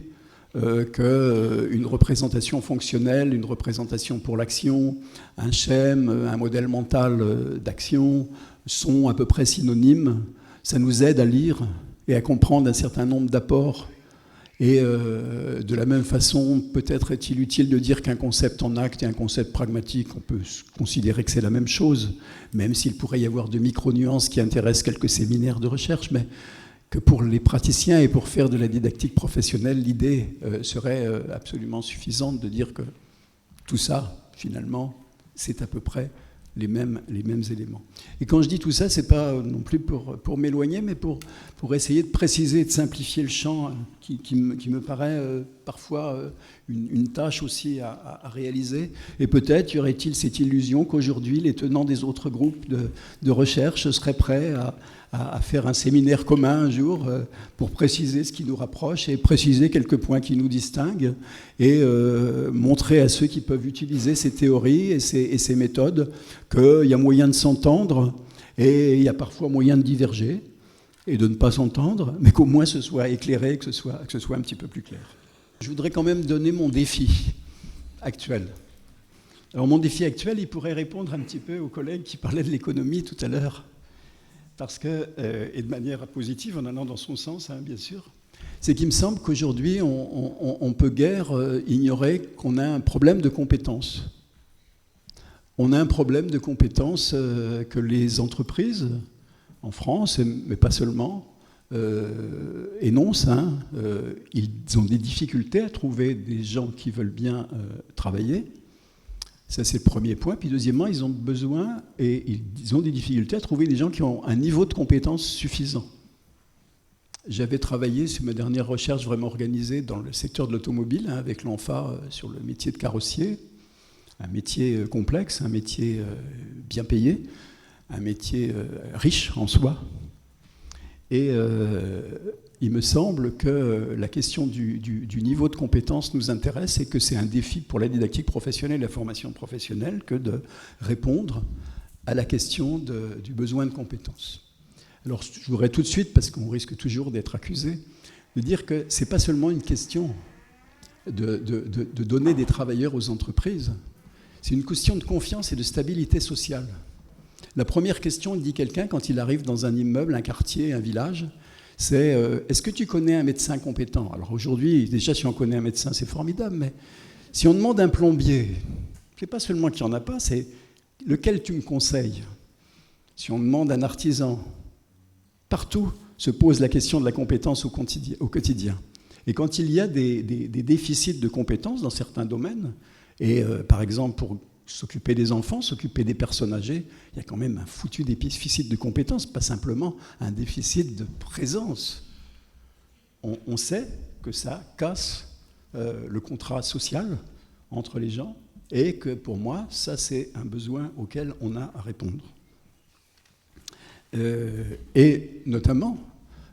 qu'une représentation fonctionnelle, une représentation pour l'action, un schème, un modèle mental d'action sont à peu près synonymes, ça nous aide à lire et à comprendre un certain nombre d'apports. Et de la même façon, peut-être est-il utile de dire qu'un concept en acte et un concept pragmatique, on peut considérer que c'est la même chose, même s'il pourrait y avoir de micro-nuances qui intéressent quelques séminaires de recherche, mais que pour les praticiens et pour faire de la didactique professionnelle, l'idée serait absolument suffisante de dire que tout ça, finalement, c'est à peu près les mêmes éléments. Et quand je dis tout ça, c'est pas non plus pour m'éloigner, mais pour essayer de préciser, de simplifier le champ qui me paraît parfois une tâche aussi à réaliser. Et peut-être y aurait-il cette illusion qu'aujourd'hui, les tenants des autres groupes de recherche seraient prêts à faire un séminaire commun un jour pour préciser ce qui nous rapproche et préciser quelques points qui nous distinguent et montrer à ceux qui peuvent utiliser ces théories et ces méthodes qu'il y a moyen de s'entendre et il y a parfois moyen de diverger et de ne pas s'entendre, mais qu'au moins ce soit éclairé, que ce soit un petit peu plus clair. Je voudrais quand même donner mon défi actuel. Alors mon défi actuel, il pourrait répondre un petit peu aux collègues qui parlaient de l'économie tout à l'heure, parce que, et de manière positive, en allant dans son sens, hein, bien sûr, c'est qu'il me semble qu'aujourd'hui, on peut guère ignorer qu'on a un problème de compétences. On a un problème de compétences que les entreprises, en France, mais pas seulement, énoncent. Hein, ils ont des difficultés à trouver des gens qui veulent bien travailler. Ça, c'est le premier point. Puis deuxièmement, ils ont besoin et ils ont des difficultés à trouver des gens qui ont un niveau de compétence suffisant. J'avais travaillé, c'est ma dernière recherche vraiment organisée dans le secteur de l'automobile, hein, avec l'ANFA sur le métier de carrossier. Un métier complexe, un métier bien payé, un métier riche en soi. Et il me semble que la question du niveau de compétence nous intéresse et que c'est un défi pour la didactique professionnelle et la formation professionnelle que de répondre à la question du besoin de compétences. Alors je voudrais tout de suite, parce qu'on risque toujours d'être accusé, de dire que ce n'est pas seulement une question de donner des travailleurs aux entreprises, c'est une question de confiance et de stabilité sociale. La première question, dit quelqu'un, quand il arrive dans un immeuble, un quartier, un village, c'est est-ce que tu connais un médecin compétent? Alors aujourd'hui, déjà, si on connaît un médecin, c'est formidable, mais si on demande un plombier, c'est pas seulement qu'il n'y en a pas, c'est lequel tu me conseilles? Si on demande un artisan, partout se pose la question de la compétence au quotidien. Et quand il y a des déficits de compétences dans certains domaines, et par exemple pour s'occuper des enfants, s'occuper des personnes âgées, il y a quand même un foutu déficit de compétences, pas simplement un déficit de présence. On sait que ça casse le contrat social entre les gens et que pour moi, ça c'est un besoin auquel on a à répondre. Et notamment,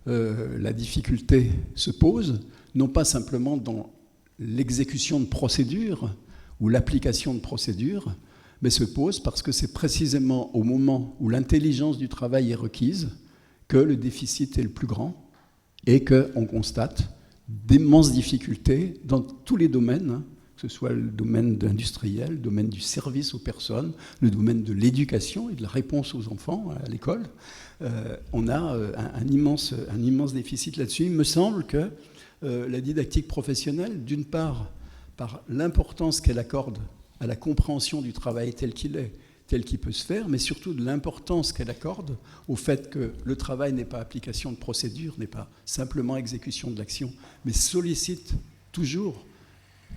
la difficulté se pose, non pas simplement dans l'exécution de procédures ou l'application de procédures, mais se pose parce que c'est précisément au moment où l'intelligence du travail est requise que le déficit est le plus grand et qu'on constate d'immenses difficultés dans tous les domaines, hein, que ce soit le domaine industriel, le domaine du service aux personnes, le domaine de l'éducation et de la réponse aux enfants à l'école. On a un immense déficit là-dessus. Il me semble que la didactique professionnelle, d'une part, par l'importance qu'elle accorde à la compréhension du travail tel qu'il est, tel qu'il peut se faire, mais surtout de l'importance qu'elle accorde au fait que le travail n'est pas application de procédure, n'est pas simplement exécution de l'action, mais sollicite toujours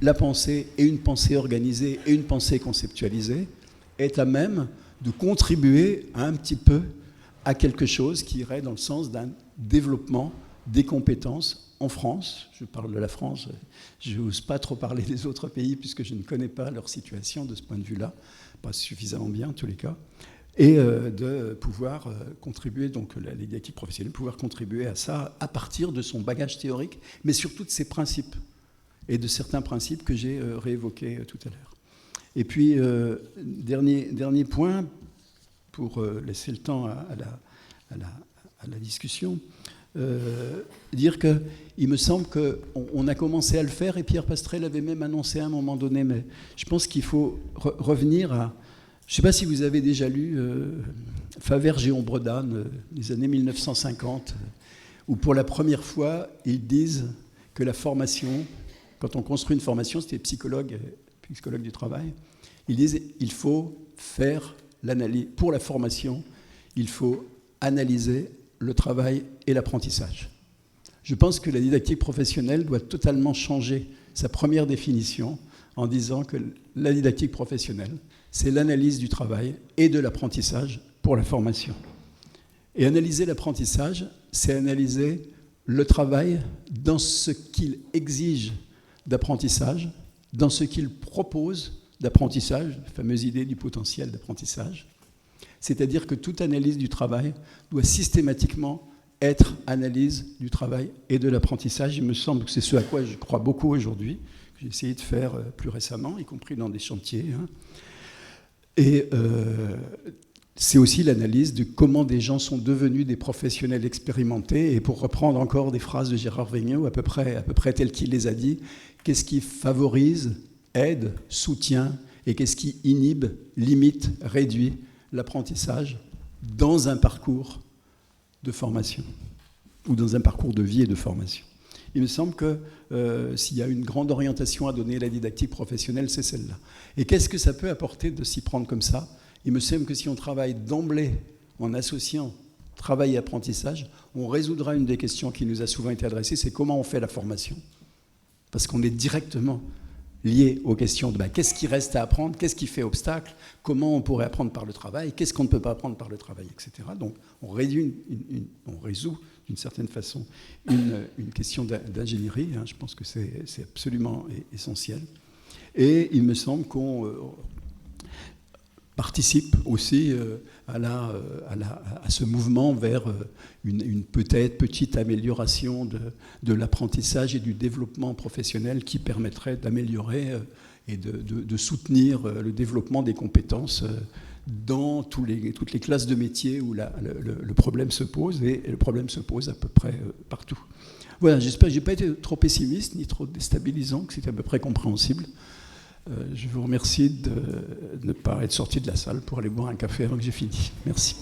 la pensée, et une pensée organisée, et une pensée conceptualisée, est à même de contribuer un petit peu à quelque chose qui irait dans le sens d'un développement des compétences en France. Je parle de la France, je n'ose pas trop parler des autres pays puisque je ne connais pas leur situation de ce point de vue-là, pas suffisamment bien en tous les cas, et de pouvoir contribuer, donc la didactique professionnelle, pouvoir contribuer à ça à partir de son bagage théorique, mais surtout de ses principes, et de certains principes que j'ai réévoqués tout à l'heure. Et puis, dernier point, pour laisser le temps à la discussion, dire qu'il me semble qu'on a commencé à le faire, et Pierre Pastrel l'avait même annoncé à un moment donné, mais je pense qu'il faut revenir à... Je ne sais pas si vous avez déjà lu Faverges et Bredane, des années 1950, où pour la première fois, ils disent que la formation, quand on construit une formation, c'était psychologue du travail, ils disent il faut faire l'analyse. Pour la formation, il faut analyser le travail et l'apprentissage. Je pense que la didactique professionnelle doit totalement changer sa première définition en disant que la didactique professionnelle, c'est l'analyse du travail et de l'apprentissage pour la formation. Et analyser l'apprentissage, c'est analyser le travail dans ce qu'il exige d'apprentissage, dans ce qu'il propose d'apprentissage, la fameuse idée du potentiel d'apprentissage. C'est-à-dire que toute analyse du travail doit systématiquement être analyse du travail et de l'apprentissage. Il me semble que c'est ce à quoi je crois beaucoup aujourd'hui, que j'ai essayé de faire plus récemment, y compris dans des chantiers. Et c'est aussi l'analyse de comment des gens sont devenus des professionnels expérimentés. Et pour reprendre encore des phrases de Gérard Vignot, à peu près telles qu'il les a dit, qu'est-ce qui favorise, aide, soutient et qu'est-ce qui inhibe, limite, réduit l'apprentissage dans un parcours de formation ou dans un parcours de vie et de formation. Il me semble que s'il y a une grande orientation à donner à la didactique professionnelle, c'est celle-là. Et qu'est-ce que ça peut apporter de s'y prendre comme ça? Il me semble que si on travaille d'emblée en associant travail et apprentissage, on résoudra une des questions qui nous a souvent été adressée, c'est comment on fait la formation. Parce qu'on est directement lié aux questions de qu'est-ce qui reste à apprendre, qu'est-ce qui fait obstacle, comment on pourrait apprendre par le travail, qu'est-ce qu'on ne peut pas apprendre par le travail, etc. Donc on résout d'une certaine façon une question d'ingénierie. Je pense que c'est absolument essentiel. Et il me semble qu'on participe aussi à ce mouvement vers une peut-être petite amélioration de l'apprentissage et du développement professionnel qui permettrait d'améliorer et de soutenir le développement des compétences dans toutes les classes de métiers où le problème se pose, et le problème se pose à peu près partout. Voilà, j'espère que je n'ai pas été trop pessimiste ni trop déstabilisant, que c'était à peu près compréhensible. Je vous remercie de ne pas être sorti de la salle pour aller boire un café avant que j'ai fini. Merci.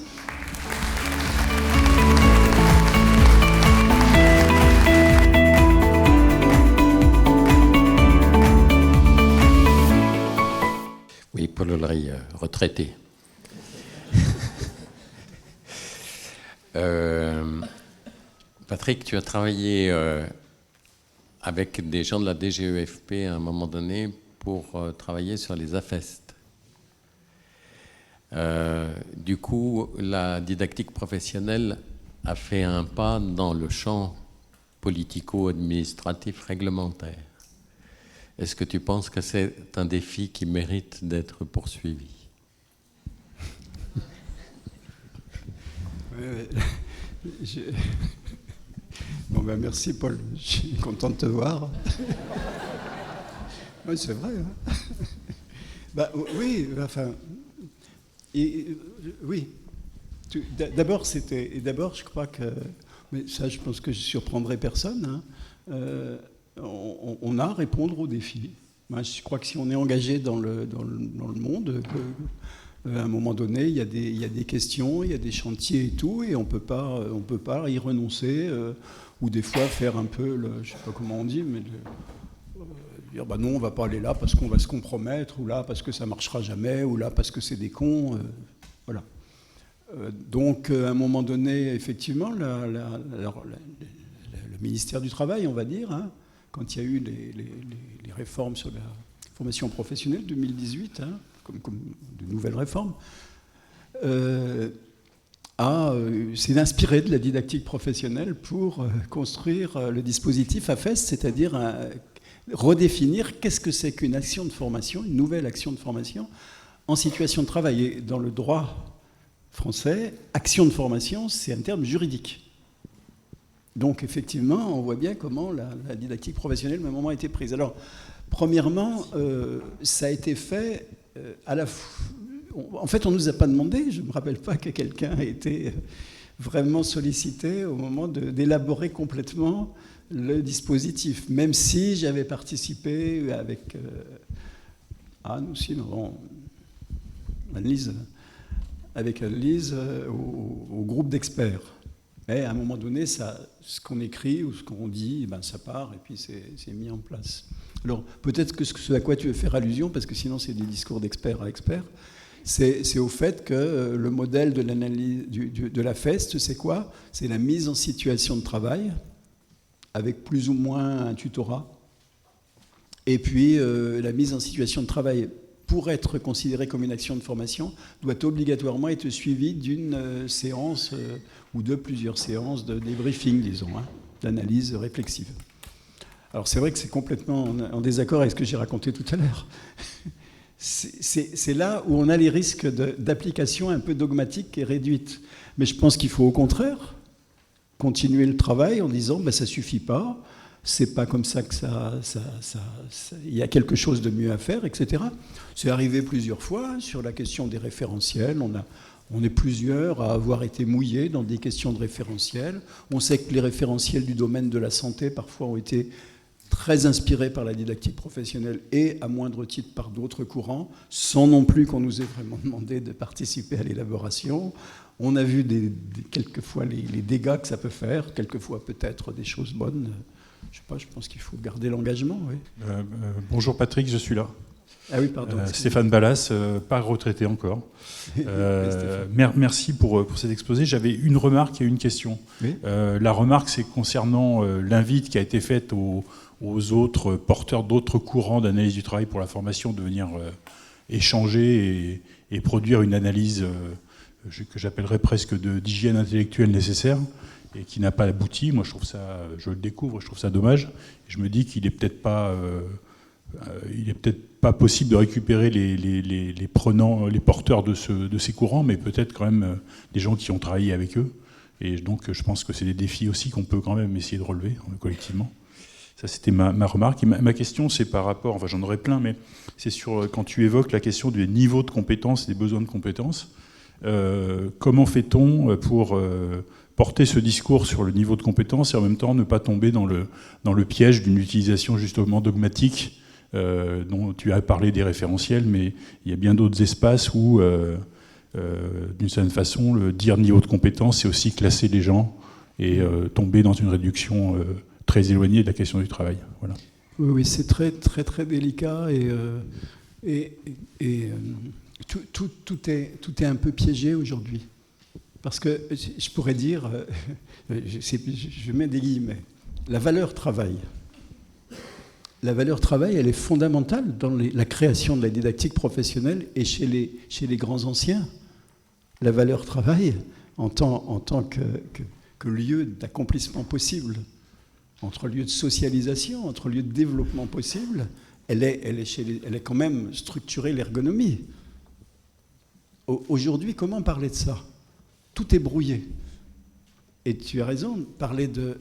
Oui, Paul Ollery, retraité. Patrick, tu as travaillé avec des gens de la DGEFP à un moment donné pour travailler sur les AFEST. Du coup, la didactique professionnelle a fait un pas dans le champ politico-administratif réglementaire. Est-ce que tu penses que c'est un défi qui mérite d'être poursuivi? Bon ben merci Paul, je suis content de te voir. Oui, c'est vrai. Oui, enfin, oui. D'abord, je crois que, mais ça, je pense que je surprendrai personne. On a à répondre aux défis. Moi, je crois que si on est engagé dans le monde, à un moment donné, il y a des questions, il y a des chantiers et tout, et on peut pas y renoncer, ou des fois faire un peu, je sais pas comment on dit, mais dire non, on va pas aller là parce qu'on va se compromettre, ou là parce que ça marchera jamais, ou là parce que c'est des cons, voilà. Donc, à un moment donné, effectivement, le ministère du Travail, on va dire, quand il y a eu les réformes sur la formation professionnelle 2018, comme de nouvelles réformes, c'est d'inspirer de la didactique professionnelle pour construire le dispositif AFEST, c'est-à-dire redéfinir qu'est-ce que c'est qu'une action de formation, une nouvelle action de formation en situation de travail. Et dans le droit français, action de formation, c'est un terme juridique. Donc effectivement, on voit bien comment la didactique professionnelle, à un moment, a été prise. Alors, premièrement, ça a été fait à la fois... En fait, on ne nous a pas demandé, je ne me rappelle pas que quelqu'un ait été vraiment sollicité au moment d'élaborer complètement le dispositif, même si j'avais participé avec Anne aussi, Anne-Lise, avec Anne-Lise au groupe d'experts. Mais à un moment donné, ce qu'on écrit ou ce qu'on dit, ça part et puis c'est mis en place. Alors peut-être que ce à quoi tu veux faire allusion, parce que sinon c'est des discours d'expert à expert, c'est au fait que le modèle de l'analyse de la FEST, c'est quoi? C'est la mise en situation de travail, avec plus ou moins un tutorat, et puis la mise en situation de travail, pour être considérée comme une action de formation, doit obligatoirement être suivie d'une séance ou de plusieurs séances de débriefing, disons, d'analyse réflexive. Alors c'est vrai que c'est complètement en désaccord avec ce que j'ai raconté tout à l'heure. C'est là où on a les risques d'application un peu dogmatique et réduite. Mais je pense qu'il faut au contraire continuer le travail en disant ça ne suffit pas, c'est pas comme ça que il y a quelque chose de mieux à faire, etc. C'est arrivé plusieurs fois sur la question des référentiels. On est plusieurs à avoir été mouillés dans des questions de référentiels. On sait que les référentiels du domaine de la santé parfois ont été très inspirés par la didactique professionnelle et à moindre titre par d'autres courants, sans non plus qu'on nous ait vraiment demandé de participer à l'élaboration. On a vu quelquefois les dégâts que ça peut faire, quelquefois peut-être des choses bonnes. Je sais pas, je pense qu'il faut garder l'engagement. Oui. Bonjour Patrick, je suis là. Ah oui, pardon. Stéphane Ballas, pas retraité encore. Merci pour cet exposé. J'avais une remarque et une question. Oui. La remarque, c'est concernant l'invite qui a été faite aux autres porteurs d'autres courants d'analyse du travail pour la formation de venir échanger et produire une analyse que j'appellerais presque d'hygiène intellectuelle nécessaire et qui n'a pas abouti. Moi, je trouve ça, je le découvre, je trouve ça dommage. Et je me dis qu'il n'est peut-être pas... il n'est peut-être pas possible de récupérer les porteurs de ces courants, mais peut-être quand même des gens qui ont travaillé avec eux. Et donc, je pense que c'est des défis aussi qu'on peut quand même essayer de relever collectivement. Ça, c'était ma remarque. Et ma question, c'est par rapport, enfin j'en aurais plein, mais c'est sur quand tu évoques la question des niveaux de compétences et des besoins de compétences. Comment fait-on pour porter ce discours sur le niveau de compétences et en même temps ne pas tomber dans le piège d'une utilisation justement dogmatique dont tu as parlé des référentiels, mais il y a bien d'autres espaces où, d'une certaine façon, le dire niveau de compétence, c'est aussi classer les gens et tomber dans une réduction très éloignée de la question du travail. Voilà. Oui, c'est très, très, très délicat et tout est un peu piégé aujourd'hui. Parce que je pourrais dire, je mets des guillemets, la valeur travail. La valeur travail, elle est fondamentale dans la création de la didactique professionnelle et chez les grands anciens. La valeur travail, en tant que lieu d'accomplissement possible, entre lieu de socialisation, entre lieu de développement possible, elle est quand même structurée l'ergonomie. Aujourd'hui, comment parler de ça ? Tout est brouillé. Et tu as raison de parler de...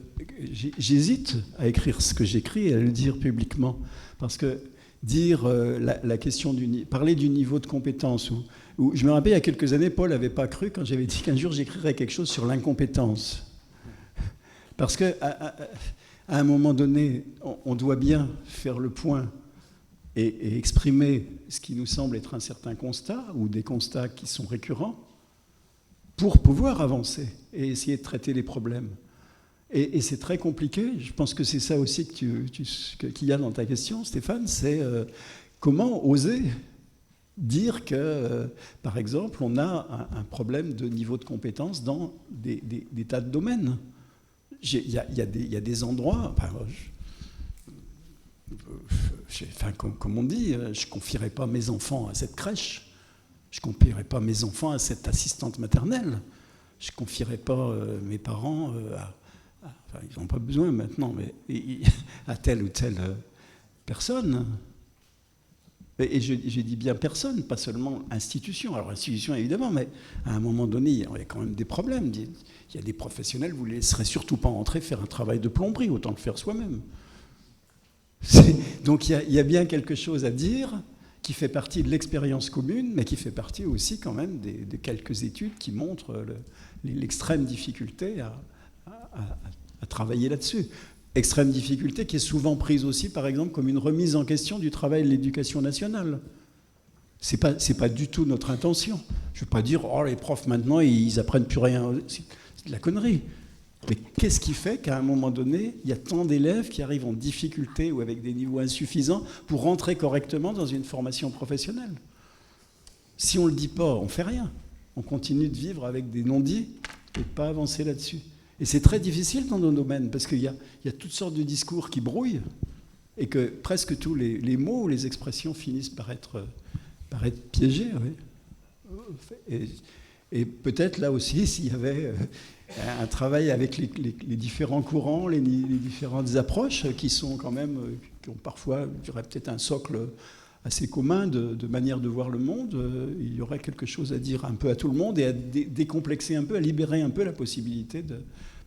J'hésite à écrire ce que j'écris et à le dire publiquement. Parce que dire la question parler du niveau de compétence, où je me rappelle, il y a quelques années, Paul n'avait pas cru quand j'avais dit qu'un jour j'écrirais quelque chose sur l'incompétence. Parce qu'à un moment donné, on doit bien faire le point et exprimer ce qui nous semble être un certain constat, ou des constats qui sont récurrents, pour pouvoir avancer et essayer de traiter les problèmes. Et c'est très compliqué. Je pense que c'est ça aussi qu'il y a dans ta question, Stéphane, c'est comment oser dire que, par exemple, on a un problème de niveau de compétence dans des tas de domaines. Il y a des endroits... comme on dit, je ne confierai pas mes enfants à cette crèche. Je ne confierai pas mes enfants à cette assistante maternelle. Je ne confierai pas mes parents enfin, ils n'ont pas besoin maintenant, mais à telle ou telle personne. Et je dis bien personne, pas seulement institution. Alors institution évidemment, mais à un moment donné, il y a quand même des problèmes. Il y a des professionnels, vous ne les laisserez surtout pas entrer faire un travail de plomberie, autant le faire soi-même. Donc il y a bien quelque chose à dire qui fait partie de l'expérience commune, mais qui fait partie aussi quand même de quelques études qui montrent l'extrême difficulté à travailler là-dessus. Extrême difficulté qui est souvent prise aussi, par exemple, comme une remise en question du travail de l'éducation nationale. C'est pas du tout notre intention. Je ne veux pas dire, oh, les profs maintenant, ils apprennent plus rien. C'est de la connerie. Mais qu'est-ce qui fait qu'à un moment donné, il y a tant d'élèves qui arrivent en difficulté ou avec des niveaux insuffisants pour rentrer correctement dans une formation professionnelle ? Si on ne le dit pas, on ne fait rien. On continue de vivre avec des non-dits et de ne pas avancer là-dessus. Et c'est très difficile dans nos domaines, parce qu'il y a toutes sortes de discours qui brouillent et que presque tous les mots ou les expressions finissent par être piégés. Oui. Et peut-être là aussi, s'il y avait un travail avec les différents courants, les différentes approches qui sont quand même, qui ont parfois, je dirais peut-être un socle assez commun de manière de voir le monde, il y aurait quelque chose à dire un peu à tout le monde et à décomplexer un peu, à libérer un peu la possibilité de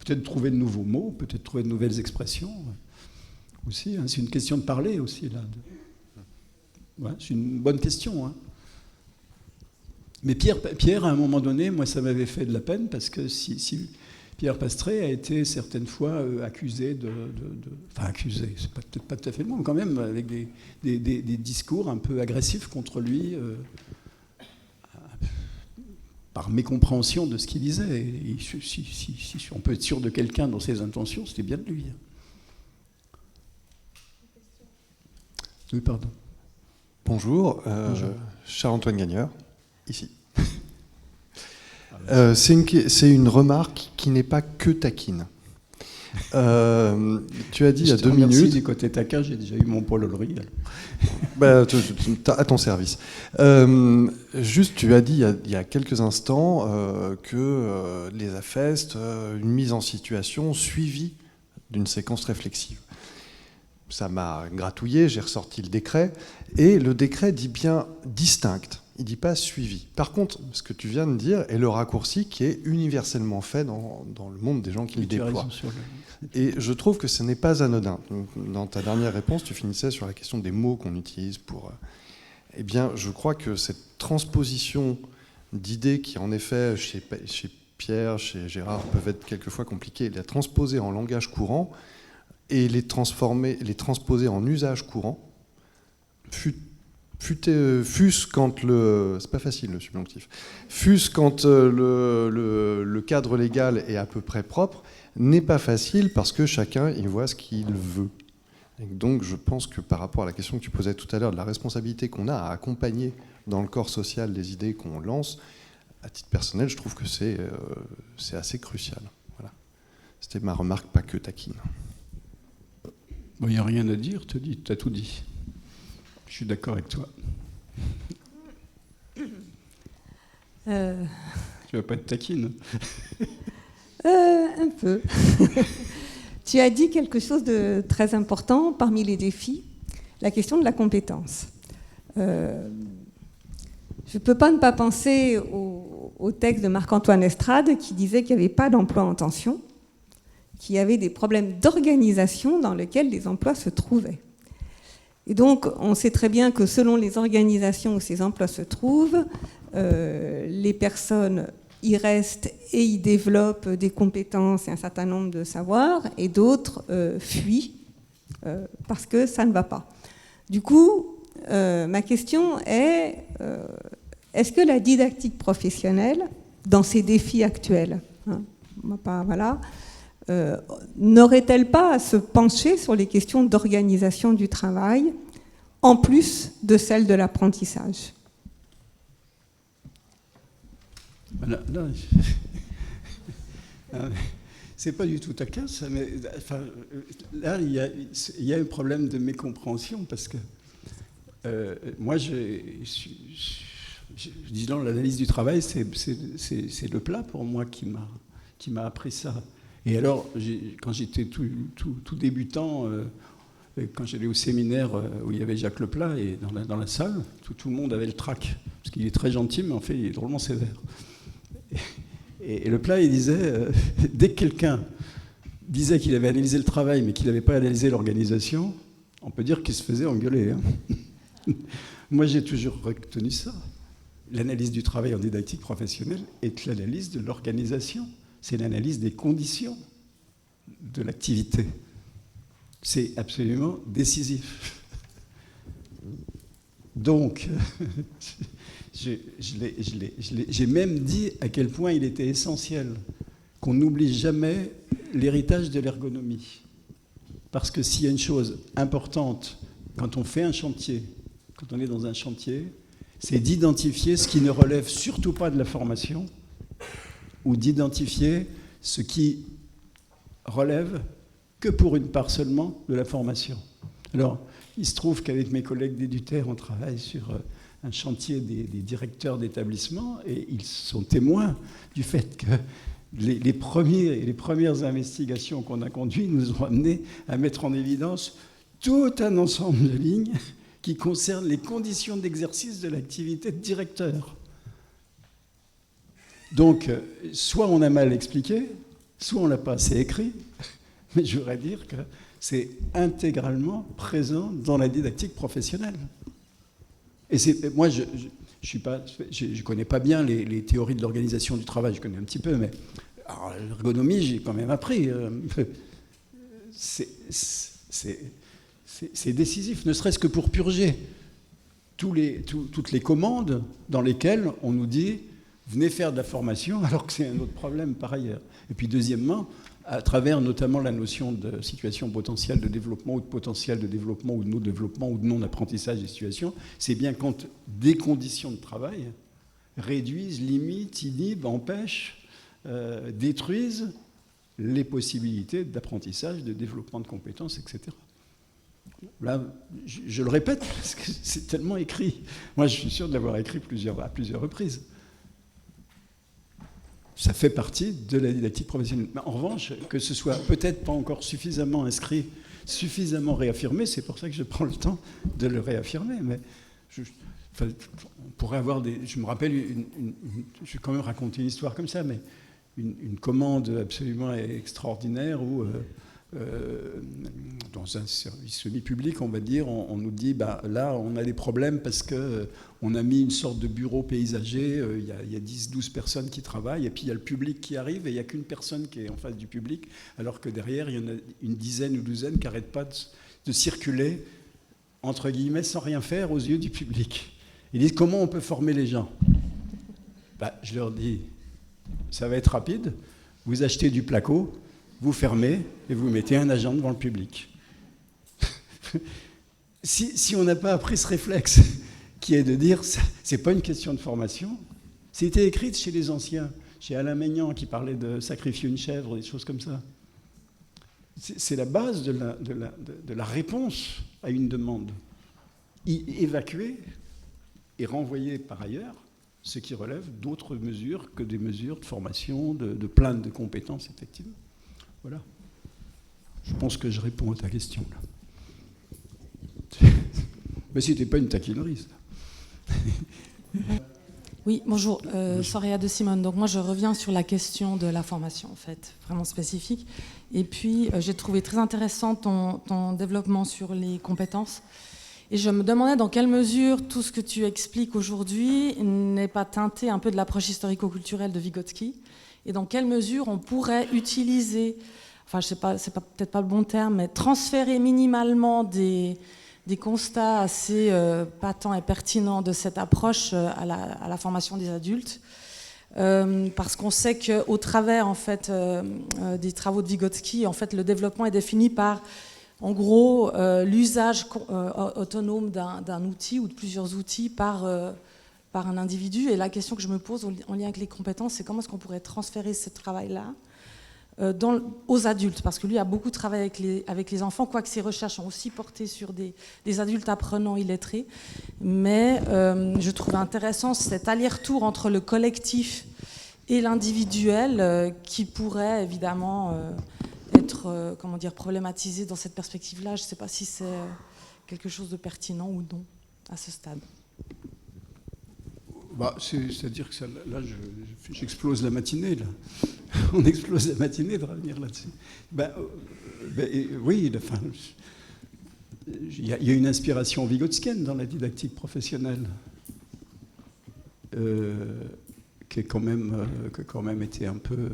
peut-être trouver de nouveaux mots, peut-être trouver de nouvelles expressions aussi. Hein, c'est une question de parler aussi là. Ouais, c'est une bonne question. Hein. Mais Pierre, à un moment donné, moi, ça m'avait fait de la peine parce que Pierre Pastré a été certaines fois accusé enfin accusé, c'est peut-être pas tout à fait le mot, quand même, avec des discours un peu agressifs contre lui, par mécompréhension de ce qu'il disait. Et si on peut être sûr de quelqu'un dans ses intentions, c'était bien de lui. Oui, pardon. Bonjour, Bonjour. Charles-Antoine Gagneur, ici. C'est une remarque qui n'est pas que taquine. Tu as dit il y a 2 minutes... Du côté taquin, j'ai déjà eu mon Paul Olry. Bah, à ton service. Juste, tu as dit il y a quelques instants que les AFEST, une mise en situation suivie d'une séquence réflexive. Ça m'a gratouillé, j'ai ressorti le décret, et le décret dit bien distinct, il ne dit pas suivi. Par contre, ce que tu viens de dire est le raccourci qui est universellement fait dans le monde des gens qui le déploient. Et je trouve que ce n'est pas anodin. Dans ta dernière réponse, tu finissais sur la question des mots qu'on utilise pour... Eh bien, je crois que cette transposition d'idées qui, en effet, chez Pierre, chez Gérard, peuvent être quelquefois compliquées, la transposer en langage courant et les transposer en usage courant, fût-ce quand c'est pas facile le subjonctif, fût-ce quand le cadre légal est à peu près propre, n'est pas facile parce que chacun y voit ce qu'il veut. Et donc je pense que par rapport à la question que tu posais tout à l'heure de la responsabilité qu'on a à accompagner dans le corps social les idées qu'on lance, à titre personnel, je trouve que c'est assez crucial. Voilà. C'était ma remarque, pas que taquine. Il n'y a rien à dire, tu as tout dit. Je suis d'accord avec toi. Tu vas pas être taquine. Un peu. Tu as dit quelque chose de très important parmi les défis, la question de la compétence. Je ne peux pas ne pas penser au texte de Marc-Antoine Estrade qui disait qu'il n'y avait pas d'emploi en tension, qu'il y avait des problèmes d'organisation dans lesquels les emplois se trouvaient. Et donc, on sait très bien que selon les organisations où ces emplois se trouvent, les personnes y restent et y développent des compétences et un certain nombre de savoirs, et d'autres fuient parce que ça ne va pas. Du coup, ma question est, est-ce que la didactique professionnelle, dans ces défis actuels, n'aurait-elle pas à se pencher sur les questions d'organisation du travail, en plus de celles de l'apprentissage ? C'est pas du tout taquin, ça, mais enfin, là, il y a un problème de mécompréhension, parce que moi, disons, l'analyse du travail, c'est le plat pour moi qui m'a appris ça. Et alors, quand j'étais tout débutant, quand j'allais au séminaire où il y avait Jacques Leplat, et dans la salle, tout le monde avait le trac, parce qu'il est très gentil, mais en fait, il est drôlement sévère. Et Leplat, il disait, dès que quelqu'un disait qu'il avait analysé le travail, mais qu'il n'avait pas analysé l'organisation, on peut dire qu'il se faisait engueuler. Hein. Moi, j'ai toujours retenu ça. L'analyse du travail en didactique professionnelle est l'analyse de l'organisation. C'est l'analyse des conditions de l'activité. C'est absolument décisif. Donc, j'ai même dit à quel point il était essentiel qu'on n'oublie jamais l'héritage de l'ergonomie. Parce que s'il y a une chose importante quand on fait un chantier, quand on est dans un chantier, c'est d'identifier ce qui ne relève surtout pas de la formation, ou d'identifier ce qui relève que pour une part seulement de la formation. Alors, il se trouve qu'avec mes collègues d'Éduter, on travaille sur un chantier des directeurs d'établissement, et ils sont témoins du fait que les premières investigations qu'on a conduites nous ont amené à mettre en évidence tout un ensemble de lignes qui concernent les conditions d'exercice de l'activité de directeur. Donc, soit on a mal expliqué, soit on ne l'a pas assez écrit, mais je voudrais dire que c'est intégralement présent dans la didactique professionnelle. Et moi, je connais pas bien les théories de l'organisation du travail, je connais un petit peu, mais Alors, l'ergonomie, j'ai quand même appris. C'est décisif, ne serait-ce que pour purger toutes les commandes dans lesquelles on nous dit « venez faire de la formation », alors que c'est un autre problème par ailleurs. Et puis deuxièmement, à travers notamment la notion de situation potentielle de développement ou de potentiel de développement ou de non-développement ou de non-apprentissage des situations, c'est bien quand des conditions de travail réduisent, limitent, inhibent, empêchent, détruisent les possibilités d'apprentissage, de développement de compétences, etc. Là, je le répète, parce que c'est tellement écrit. Moi, je suis sûr de l'avoir écrit à plusieurs reprises. Ça fait partie de la didactique professionnelle. Mais en revanche, que ce soit peut-être pas encore suffisamment inscrit, suffisamment réaffirmé, c'est pour ça que je prends le temps de le réaffirmer. Mais on pourrait avoir des... Je me rappelle, je vais quand même raconter une histoire comme ça, mais une commande absolument extraordinaire où... dans un service semi-public, on va dire, on nous dit là, on a des problèmes parce qu'on a mis une sorte de bureau paysager, il y a 10-12 personnes qui travaillent, et puis il y a le public qui arrive, et il n'y a qu'une personne qui est en face du public, alors que derrière, il y en a une dizaine ou douzaine qui n'arrêtent pas de circuler, entre guillemets, sans rien faire aux yeux du public. Ils disent, comment on peut former les gens ? Je leur dis, ça va être rapide, vous achetez du placo, vous fermez et vous mettez un agent devant le public. Si on n'a pas appris ce réflexe, qui est de dire, c'est pas une question de formation, c'était écrit chez les anciens, chez Alain Maignan qui parlait de sacrifier une chèvre, des choses comme ça. C'est la base de la réponse à une demande. Évacuer et renvoyer par ailleurs ce qui relève d'autres mesures que des mesures de formation, de plainte de compétences, effectivement. Voilà. Je pense que je réponds à ta question, là. Mais c'était pas une taquinerie, ça. Oui, bonjour. Soraya de Simone. Donc moi, je reviens sur la question de la formation, en fait, vraiment spécifique. Et puis, j'ai trouvé très intéressant ton développement sur les compétences. Et je me demandais dans quelle mesure tout ce que tu expliques aujourd'hui n'est pas teinté un peu de l'approche historico-culturelle de Vygotsky, et dans quelle mesure on pourrait utiliser, enfin je sais pas, c'est peut-être pas le bon terme, mais transférer minimalement des constats assez patents et pertinents de cette approche à la formation des adultes, parce qu'on sait qu'au travers en fait des travaux de Vygotsky, en fait le développement est défini par en gros l'usage autonome d'un outil ou de plusieurs outils par un individu. Et la question que je me pose en lien avec les compétences, c'est comment est-ce qu'on pourrait transférer ce travail-là aux adultes, parce que lui a beaucoup travaillé avec les enfants, quoique ses recherches ont aussi porté sur des adultes apprenants illettrés. Mais je trouve intéressant cet aller-retour entre le collectif et l'individuel qui pourrait évidemment être problématisé dans cette perspective-là. Je ne sais pas si c'est quelque chose de pertinent ou non à ce stade. C'est-à-dire que là, j'explose la matinée. Là. On explose la matinée de revenir là-dessus. Oui, il y a une inspiration vygotskienne dans la didactique professionnelle, qui a quand même été un peu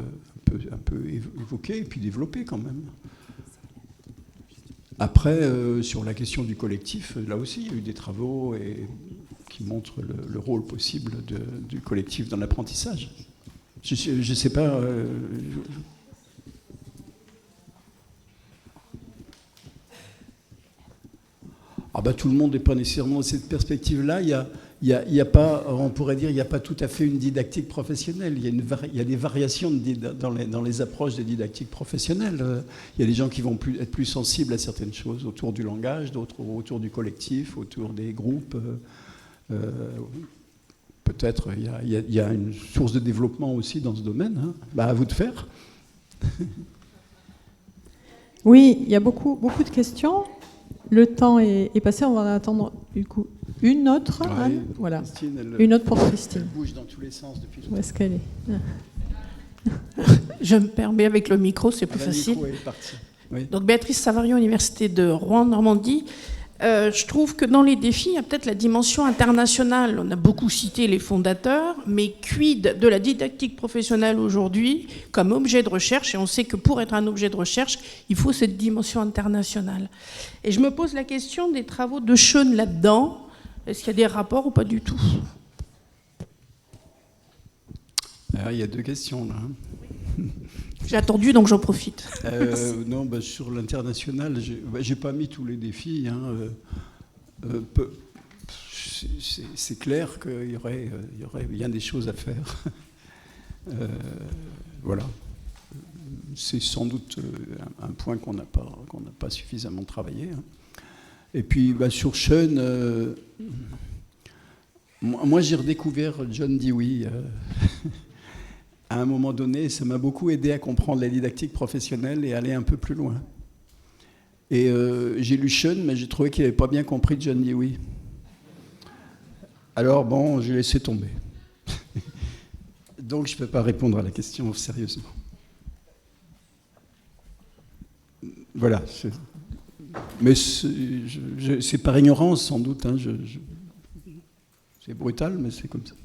évoquée et puis développée quand même. Après, sur la question du collectif, là aussi, il y a eu des travaux qui montrent le rôle possible du collectif dans l'apprentissage. Je ne sais pas... tout le monde n'est pas nécessairement dans cette perspective-là. Il y a pas, on pourrait dire, il n'y a pas tout à fait une didactique professionnelle. Il y a des variations dans les approches des didactiques professionnelles. Il y a des gens qui vont être plus sensibles à certaines choses autour du langage, d'autres autour du collectif, autour des groupes. Peut-être il y a une source de développement aussi dans ce domaine. Hein. À vous de faire. Oui, il y a beaucoup de questions. Le temps est passé, on va en attendre du coup une autre. Ouais, Anne, voilà. Christine, une autre pour Christine. Elle bouge dans tous les sens depuis tout. Où est-ce qu'elle est ? Je me permets avec le micro, c'est plus facile. Le micro est parti. Oui. Donc Béatrice Savarion, Université de Rouen-Normandie. Je trouve que dans les défis, il y a peut-être la dimension internationale. On a beaucoup cité les fondateurs, mais quid de la didactique professionnelle aujourd'hui comme objet de recherche? Et on sait que pour être un objet de recherche, il faut cette dimension internationale. Et je me pose la question des travaux de Schoen là-dedans. Est-ce qu'il y a des rapports ou pas du tout? Il y a deux questions là. J'ai attendu, donc j'en profite. Non, sur l'international, j'ai pas mis tous les défis. C'est clair qu'il y aurait bien des choses à faire. Voilà. C'est sans doute un point qu'on n'a pas suffisamment travaillé. Et puis sur Schoen, moi j'ai redécouvert John Dewey. À un moment donné, ça m'a beaucoup aidé à comprendre la didactique professionnelle et aller un peu plus loin. Et j'ai lu Schoen, mais j'ai trouvé qu'il n'avait pas bien compris John Dewey. Alors bon, j'ai laissé tomber. Donc je ne peux pas répondre à la question sérieusement. Voilà. Mais c'est par ignorance sans doute. C'est brutal, mais c'est comme ça.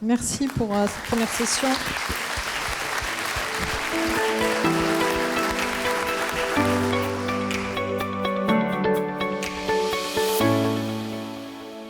Merci pour cette première session.